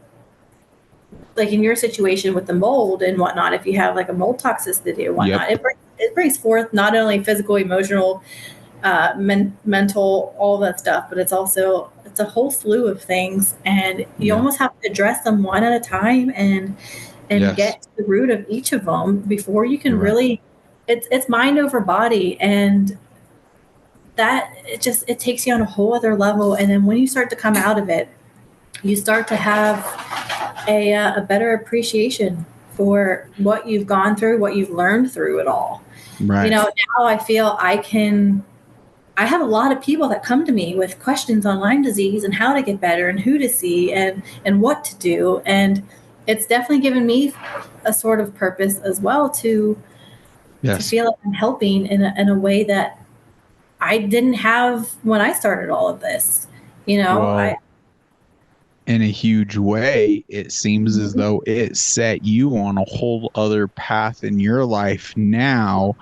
in your situation with the mold and whatnot, if you have like a mold toxicity or whatnot, it brings forth not only physical, emotional, mental, all that stuff, but it's a whole slew of things, and you almost have to address them one at a time and get to the root of each of them before you can really. It's mind over body, and that it takes you on a whole other level. And then when you start to come out of it, you start to have a better appreciation for what you've gone through, what you've learned through it all. Right. Now I feel I have a lot of people that come to me with questions on Lyme disease and how to get better and who to see and what to do. And it's definitely given me a sort of purpose as well to feel like I'm helping in a way that I didn't have when I started all of this. In a huge way, it seems as though it set you on a whole other path in your life now,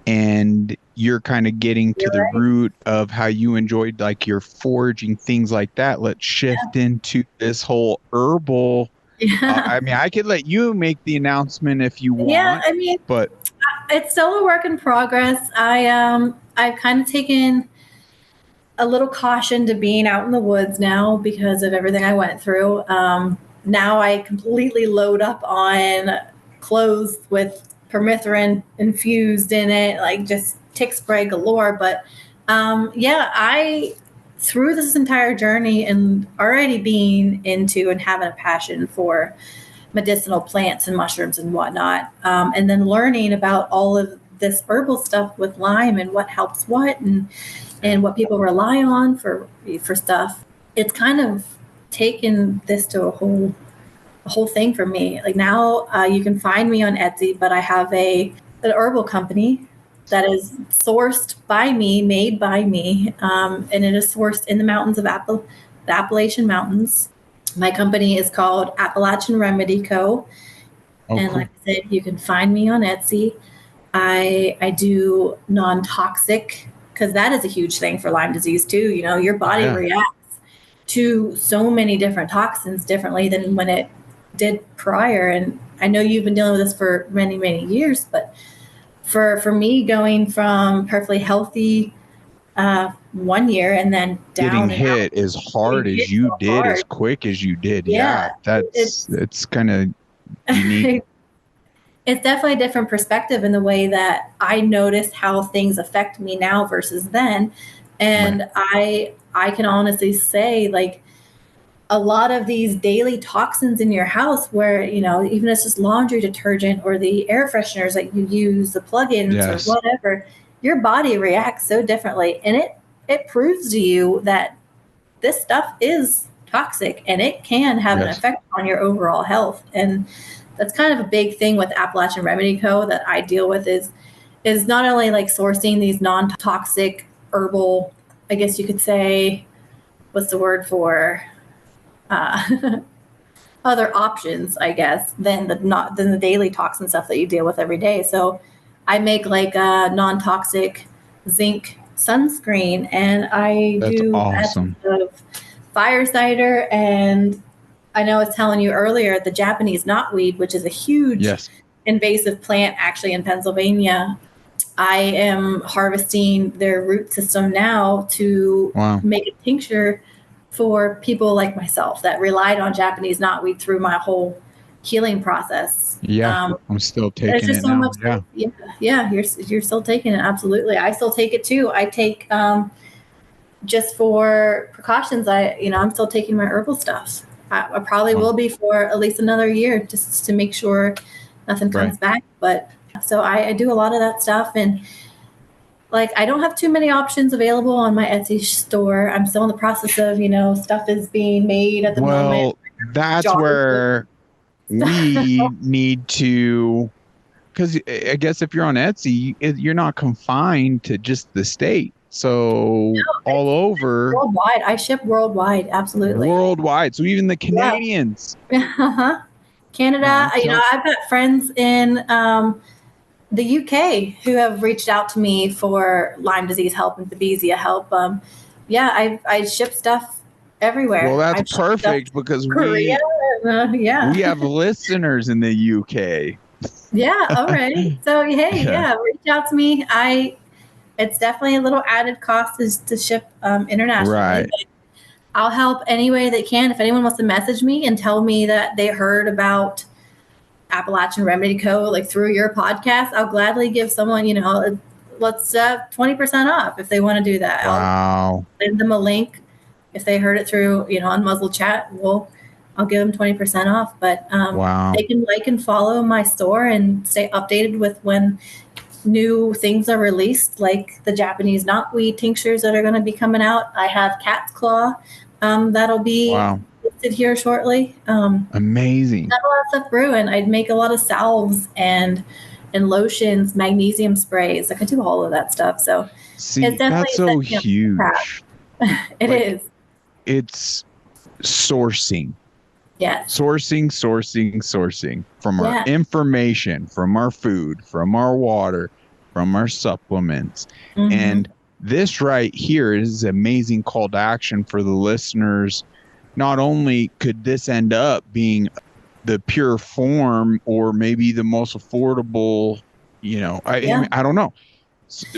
and you're kind of getting to the root of how you enjoyed like your foraging, things like that. Let's shift into this whole herbal. I mean, I could let you make the announcement if you want. Yeah, I mean, but it's still a work in progress. I've kind of taken a little caution to being out in the woods now because of everything I went through. Now I completely load up on clothes with permethrin infused in it, like just tick spray galore. But I, through this entire journey and already being into and having a passion for medicinal plants and mushrooms and whatnot, and then learning about all of this herbal stuff with Lyme and what helps what and what people rely on for stuff, it's kind of taken this to a whole thing for me. Like now you can find me on Etsy, but I have an herbal company that is sourced by me, made by me, and it is sourced in the mountains of the Appalachian Mountains. My company is called Appalachian Remedy Co. And cool. Like I said, you can find me on Etsy. I do non-toxic, because that is a huge thing for Lyme disease too. Your body reacts to so many different toxins differently than when it did prior. And I know you've been dealing with this for many, many years, but for me going from perfectly healthy 1 year and then down getting hit as hard as you did, as quick as you did. Yeah, it's kind of unique. It's definitely a different perspective in the way that I notice how things affect me now versus then. And I can honestly say, like, a lot of these daily toxins in your house where, even it's just laundry detergent or the air fresheners that you use, the plugins or whatever, your body reacts so differently. And it proves to you that this stuff is toxic and it can have an effect on your overall health. And that's kind of a big thing with Appalachian Remedy Co. that I deal with is not only like sourcing these non-toxic herbal, I guess you could say, what's the word for other options, I guess, than the daily toxin stuff that you deal with every day. So I make like a non-toxic zinc sunscreen, and I do awesome. Of fire cider, and I know I was telling you earlier, the Japanese knotweed, which is a huge invasive plant actually in Pennsylvania. I am harvesting their root system now to make a tincture for people like myself that relied on Japanese knotweed through my whole healing process. I'm still taking it now. You're still taking it. Absolutely. I still take it too. I take, just for precautions, I'm still taking my herbal stuff. I probably will be for at least another year, just to make sure nothing comes back. But so I do a lot of that stuff, and like, I don't have too many options available on my Etsy store. I'm still in the process of, stuff is being made at the moment. Well, that's where we need to, because I guess if you're on Etsy, you're not confined to just the state. So all over. Worldwide. I ship worldwide. Absolutely. Worldwide. So even the Canadians. Yeah. Canada. I've got friends in the UK who have reached out to me for Lyme disease help and Babesia help. I ship stuff everywhere. Well, that's perfect because Korea, we have listeners in the UK. Yeah. All right. So reach out to me. It's definitely a little added cost to ship internationally. Right. I'll help any way they can. If anyone wants to message me and tell me that they heard about Appalachian Remedy Co. like through your podcast, I'll gladly give someone, let's 20% off if they want to do that. Wow. I'll send them a link if they heard it through, on Muzzle Chat. I'll give them 20% off. But they can like and follow my store and stay updated with when new things are released, like the Japanese knotweed tinctures that are going to be coming out. I have cat's claw that'll be listed here shortly. Amazing. Got a lot of stuff brewing. I'd make a lot of salves and lotions, magnesium sprays. I can do all of that stuff. So it's definitely that's so huge. It is. It's sourcing. Yes. Sourcing from our information, from our food, from our water, from our supplements. Mm-hmm. And this right here is an amazing call to action for the listeners. Not only could this end up being the pure form or maybe the most affordable, I don't know,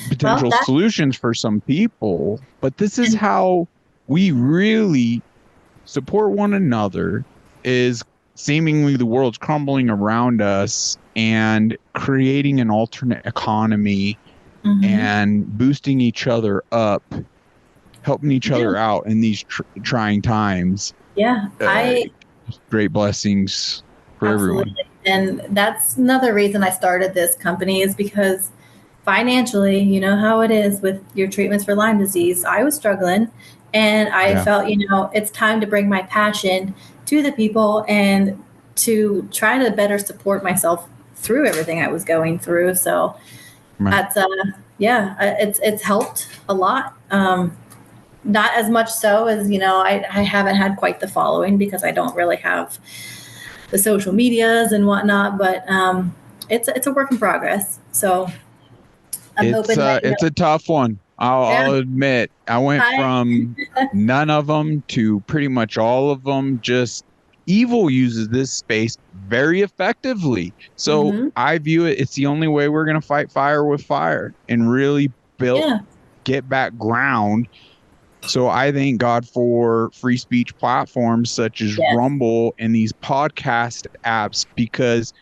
potential solutions for some people, but this is how we really support one another. Is seemingly the world's crumbling around us and creating an alternate economy and boosting each other up, helping each other out in these trying times. Yeah. Great blessings for everyone. And that's another reason I started this company, is because financially, you know how it is with your treatments for Lyme disease. I was struggling, and I felt, it's time to bring my passion to the people and to try to better support myself through everything I was going through. So that's, it's helped a lot. Not as much so as, I haven't had quite the following because I don't really have the social medias and whatnot, but it's a work in progress. So I'm hoping that, it's a tough one. I'll admit, I went from none of them to pretty much all of them. Just evil uses this space very effectively. So I view it's the only way we're going to fight fire with fire and really get back ground. So I thank God for free speech platforms such as Rumble and these podcast apps, because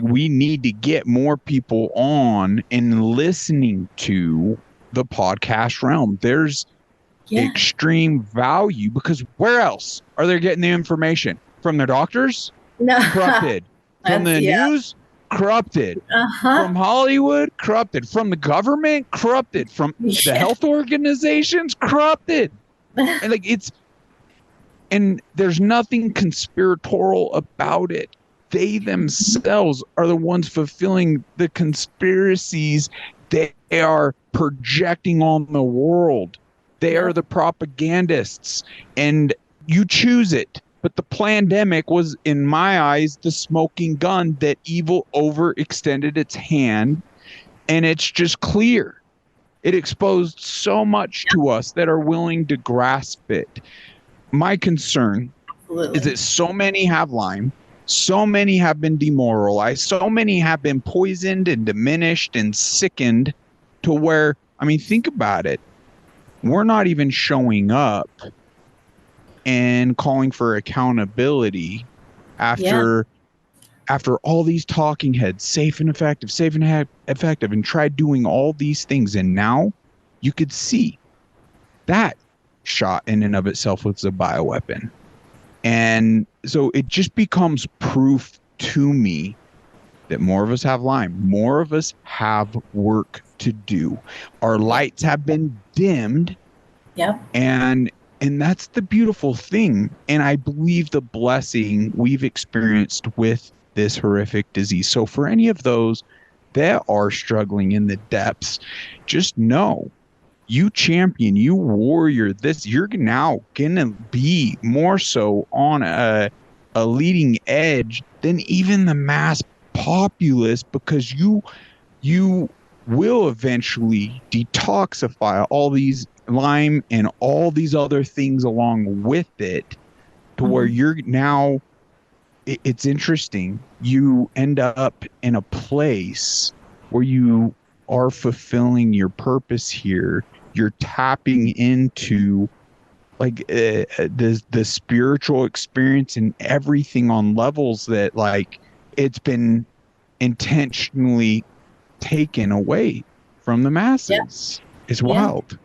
we need to get more people on and listening to the podcast realm. There's extreme value, because where else are they getting the information? From their doctors? No. Corrupted. From the news? Corrupted. From Hollywood? Corrupted. From the government? Corrupted. From the health organizations? Corrupted. And and there's nothing conspiratorial about it. They themselves are the ones fulfilling the conspiracies they are projecting on the world. They are the propagandists, and you choose it. But the pandemic was, in my eyes, the smoking gun that evil overextended its hand, and it's just clear. It exposed so much to us that are willing to grasp it. My concern is that so many have Lyme. So many have been demoralized. So many have been poisoned and diminished and sickened to where, think about it. We're not even showing up and calling for accountability after all these talking heads, safe and effective, and tried doing all these things. And now you could see that shot in and of itself was a bioweapon. And so it just becomes proof to me that more of us have Lyme, more of us have work to do. Our lights have been dimmed. Yep. And that's the beautiful thing. And I believe the blessing we've experienced with this horrific disease. So for any of those that are struggling in the depths, just know, you champion, you warrior, this, you're now gonna be more so on a leading edge than even the mass populace, because you will eventually detoxify all these Lyme and all these other things along with it, to where you're now, it's interesting, you end up in a place where you are fulfilling your purpose here. You're tapping into like the spiritual experience and everything on levels that, like, it's been intentionally taken away from the masses. It's wild.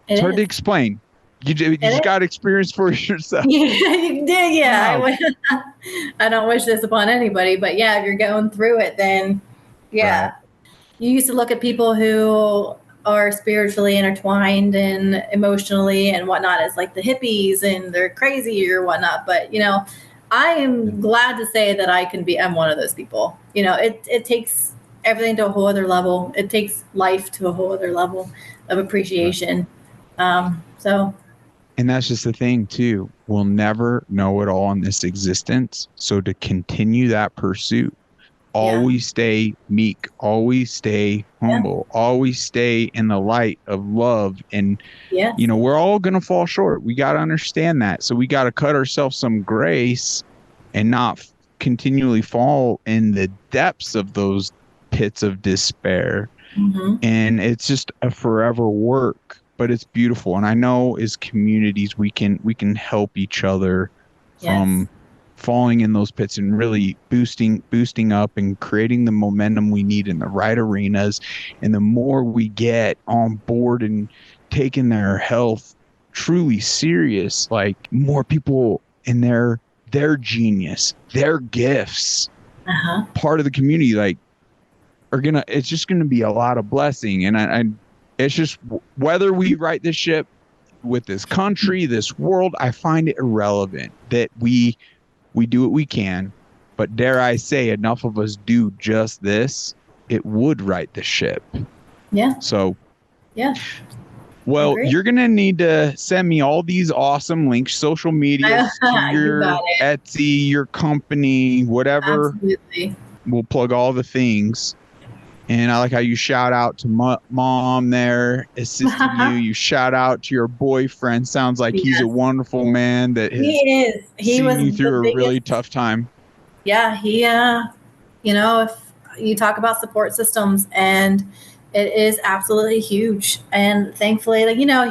It's hard to explain. You just got experience for yourself. Yeah. Wow. I don't wish this upon anybody, but yeah, if you're going through it, then yeah. Right. You used to look at people who are spiritually intertwined and emotionally and whatnot as like the hippies and they're crazy or whatnot. But, you know, I am glad to say that I'm one of those people. You know, it takes everything to a whole other level. It takes life to a whole other level of appreciation. So. And that's just the thing too. We'll never know it all in this existence. So to continue that pursuit, always stay meek, always stay humble, always stay in the light of love. And, you know, we're all going to fall short. We got to understand that. So we got to cut ourselves some grace and not continually fall in the depths of those pits of despair. And it's just a forever work, but it's beautiful. And I know as communities, we can help each other from falling in those pits and really boosting up and creating the momentum we need in the right arenas. And the more we get on board and taking their health truly serious, like more people in their genius, their gifts, part of the community, like it's just gonna be a lot of blessing. And it's just, whether we right this ship with this country, this world, I find it irrelevant that we do what we can, but dare I say, enough of us do just this, it would right the ship. Yeah. So, well, you're going to need to send me all these awesome links, social media, to your Etsy, your company, whatever. Absolutely. We'll plug all the things. And I like how you shout out to mom there assisting you. You shout out to your boyfriend. Sounds like he's a wonderful man that has seen you through a really tough time. Yeah, he, you know, if you talk about support systems, and it is absolutely huge. And thankfully, like, you know,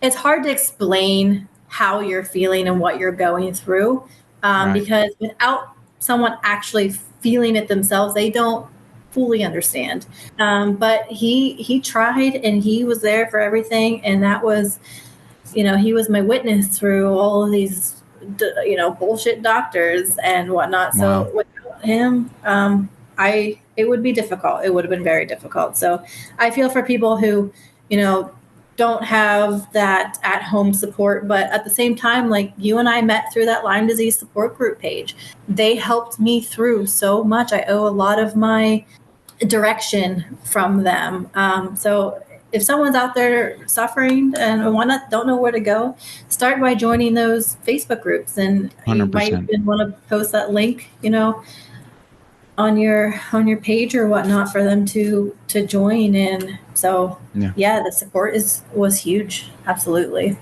it's hard to explain how you're feeling and what you're going through, because without someone actually feeling it themselves, they don't fully understand. But he tried, and he was there for everything. And that was, you know, he was my witness through all of these, you know, bullshit doctors and whatnot. Wow. So without him, it would be difficult. It would have been very difficult. So I feel for people who, you know, don't have that at-home support, but at the same time, like you and I met through that Lyme disease support group page. They helped me through so much. I owe a lot of my direction from them. So if someone's out there suffering and don't know where to go, start by joining those Facebook groups, and 100%. You might even want to post that link, you know, on your page or whatnot for them to join in. So the support was huge. Absolutely.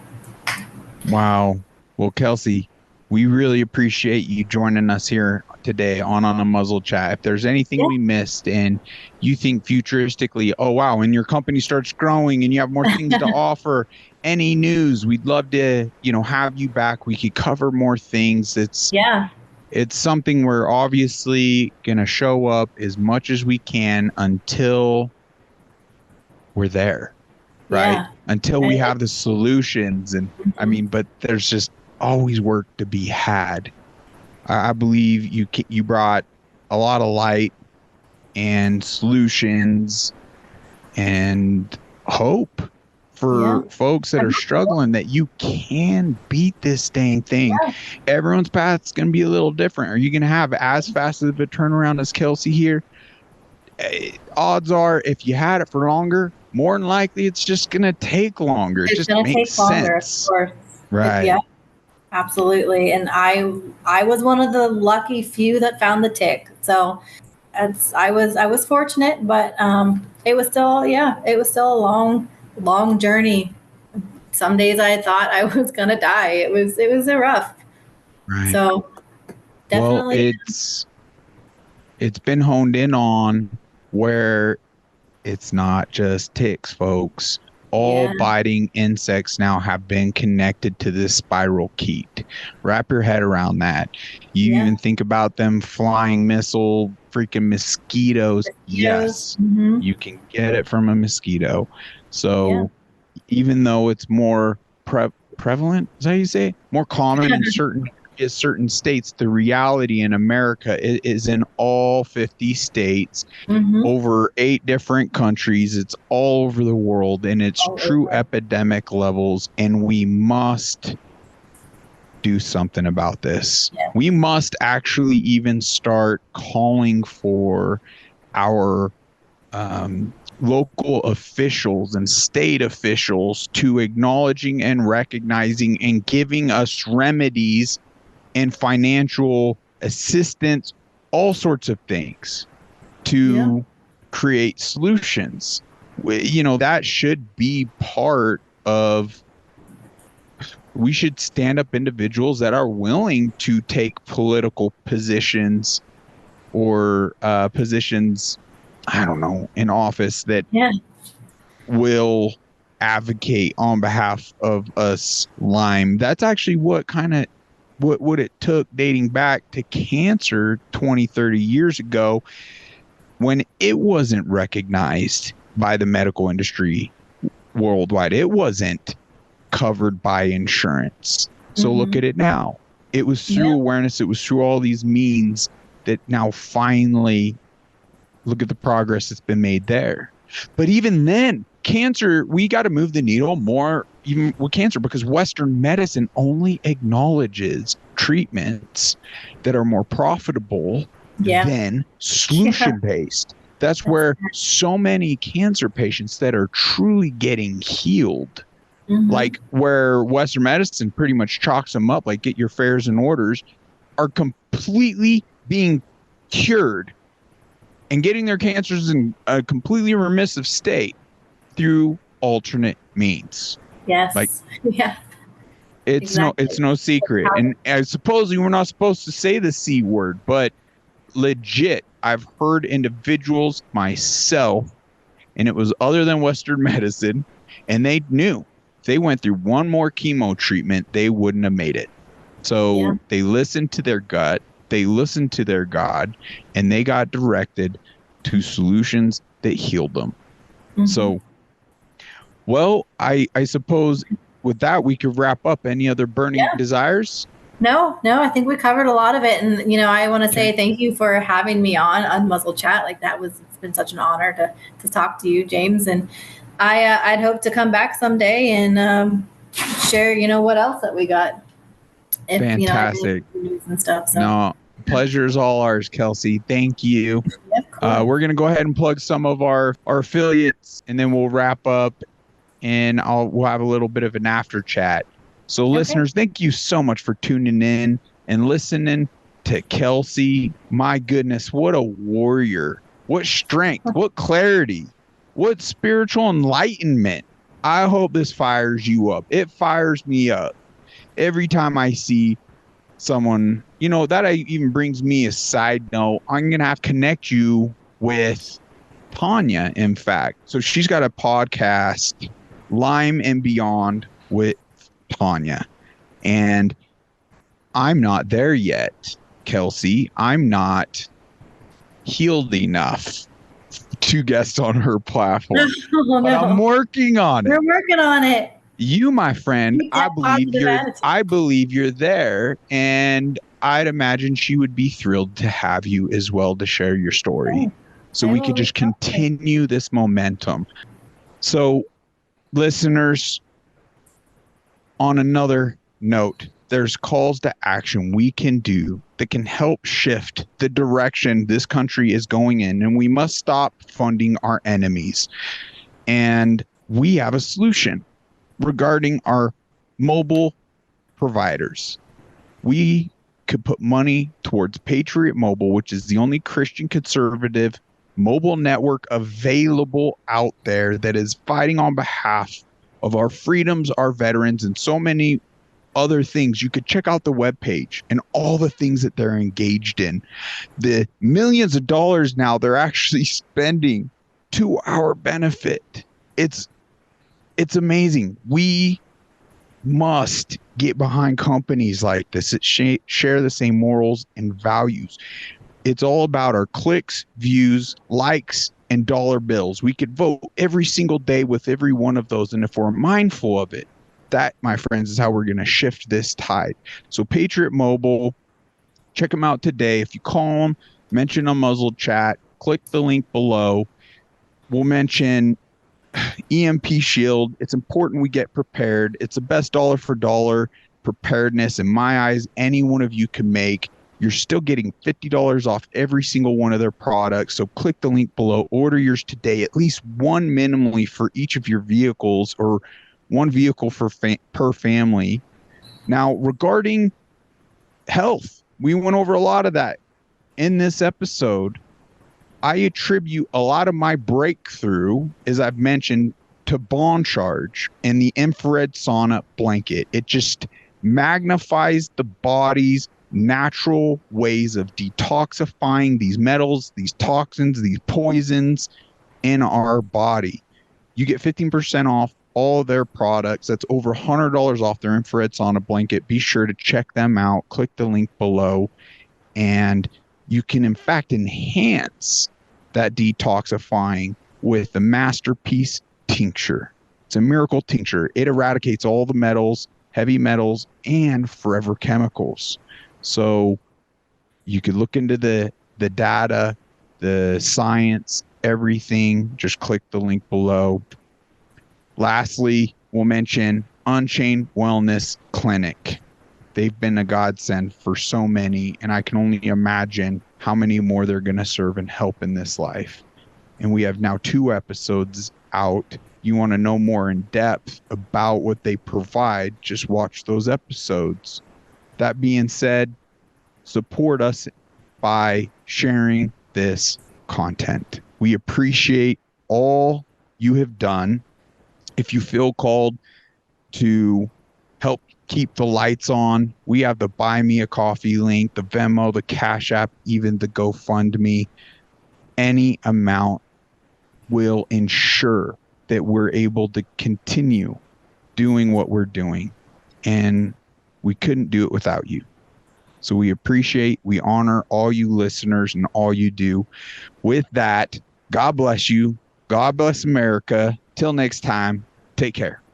Wow. Well, Kelsey, we really appreciate you joining us here today on a Muzzle Chat. If there's anything we missed and you think futuristically, oh wow, and your company starts growing and you have more things to offer, any news, we'd love to, you know, have you back. We could cover more things. It's something we're obviously going to show up as much as we can until we're there, right? Until we have the solutions. And I mean, but there's just always work to be had. I believe you brought a lot of light and solutions and hope Yeah. for folks that are struggling, that you can beat this dang thing. Yeah. Everyone's path's going to be a little different. Are you going to have as fast of a turnaround as Kelsey here? Odds are, if you had it for longer, more than likely it's just going to take longer. It It's just going to makes take longer, of sense. course. Right. Yeah, absolutely. And I was one of the lucky few that found the tick. So I was fortunate, but it was still a long journey. Some days I thought I was gonna die. It was a rough. Right. So Well, definitely. it's been honed in on where it's not just ticks, folks. All Yeah. biting insects now have been connected to this spiral keet. Wrap your head around that. You Yeah. even think about them flying missile freaking mosquitoes. Mosquitoes. Yes, Mm-hmm. you can get it from a mosquito. Yeah. So even though it's more prevalent, is that how you say it? More common in certain states, the reality in America is in all 50 states, Mm-hmm. over 8 different countries. It's all over the world, and it's All true over. epidemic levels, and we must do something about this. Yeah. We must actually even start calling for our local officials and state officials to acknowledging and recognizing and giving us remedies and financial assistance, all sorts of things Yeah. to create solutions. That should be part of, we should stand up individuals that are willing to take political positions or positions, I don't know, in office that Yeah. will advocate on behalf of us Lyme. That's actually what it took, dating back to cancer 20, 30 years ago, when it wasn't recognized by the medical industry worldwide. It wasn't covered by insurance. So look Mm-hmm. at it now. It was through Yeah. awareness. It was through all these means that now finally look at the progress that's been made there. But even then, cancer, we got to move the needle more even with cancer, because Western medicine only acknowledges treatments that are more profitable Yeah. than solution based. That's where so many cancer patients that are truly getting healed, Mm-hmm. like where Western medicine pretty much chalks them up, like get your fares and orders, are completely being cured and getting their cancers in a completely remissive state through alternate means. Like, Yes. Yeah. it's Exactly. no secret. And I suppose we're not supposed to say the C word, but legit, I've heard individuals, myself, and it was other than Western medicine, and they knew if they went through one more chemo treatment, they wouldn't have made it. Yeah. So they listened to their gut, they listened to their God, and they got directed to solutions that healed them. Mm-hmm. So, well, I suppose with that, we could wrap up. Any other burning desires? No, I think we covered a lot of it. And, I want to say thank you for having me on Muzzle Chat. Like it's been such an honor to talk to you, James. And I'd hope to come back someday and share, what else that we got. If, Fantastic. news and stuff. So. No, pleasure is all ours, Kelsey. Thank you. We're going to go ahead and plug some of our affiliates, and then we'll wrap up, and we'll have a little bit of an after chat. So listeners, thank you so much for tuning in and listening to Kelsey. My goodness, what a warrior. What strength, what clarity, what spiritual enlightenment. I hope this fires you up. It fires me up every time I see someone, that even brings me a side note. I'm going to have to connect you with Tanya, in fact. So she's got a podcast, Lyme and Beyond, with Tanya. And I'm not there yet, Kelsey. I'm not healed enough to guest on her platform. Oh, but I'm working on it. We're working on it. You, my friend, Keep that positive attitude. I believe you're there, and I'd imagine she would be thrilled to have you as well to share your story. So I we will could just reach out to her. continue this momentum. So, listeners, on another note, there's calls to action we can do that can help shift the direction this country is going in, and we must stop funding our enemies. And we have a solution regarding our mobile providers. We could put money towards Patriot Mobile, which is the only Christian conservative mobile network available out there that is fighting on behalf of our freedoms, our veterans, and so many other things. You could check out the webpage and all the things that they're engaged in. The millions of dollars now they're actually spending to our benefit. It's amazing. We must get behind companies like this that share the same morals and values. It's all about our clicks, views, likes, and dollar bills. We could vote every single day with every one of those. And if we're mindful of it, that, my friends, is how we're going to shift this tide. So Patriot Mobile, check them out today. If you call them, mention a muzzle chat, click the link below. We'll mention EMP Shield. It's important we get prepared. It's the best dollar for dollar preparedness in my eyes any one of you can make. You're still getting $50 off every single one of their products. So click the link below, order yours today, at least one minimally for each of your vehicles, or one vehicle per family. Now, regarding health, we went over a lot of that in this episode. I attribute a lot of my breakthrough, as I've mentioned, to Bond Charge and the infrared sauna blanket. It just magnifies the body's natural ways of detoxifying these metals, these toxins, these poisons in our body. You get 15% off all their products. That's over $100 off their infrared sauna blanket. Be sure to check them out. Click the link below, and you can, in fact, enhance that detoxifying with the Masterpiece Tincture. It's a miracle tincture. It eradicates all the metals, heavy metals, and forever chemicals. So you could look into the data, the science, everything. Just click the link below. Lastly, we'll mention Unchained Wellness Clinic. They've been a godsend for so many, and I can only imagine how many more they're going to serve and help in this life. And we have now 2 episodes out. You want to know more in depth about what they provide, just watch those episodes. That being said, support us by sharing this content. We appreciate all you have done. If you feel called to help keep the lights on, we have the Buy Me a Coffee link, the Venmo, the Cash App, even the GoFundMe. Any amount will ensure that we're able to continue doing what we're doing. And we couldn't do it without you. So we appreciate, we honor all you listeners and all you do. With that, God bless you. God bless America. Till next time, take care.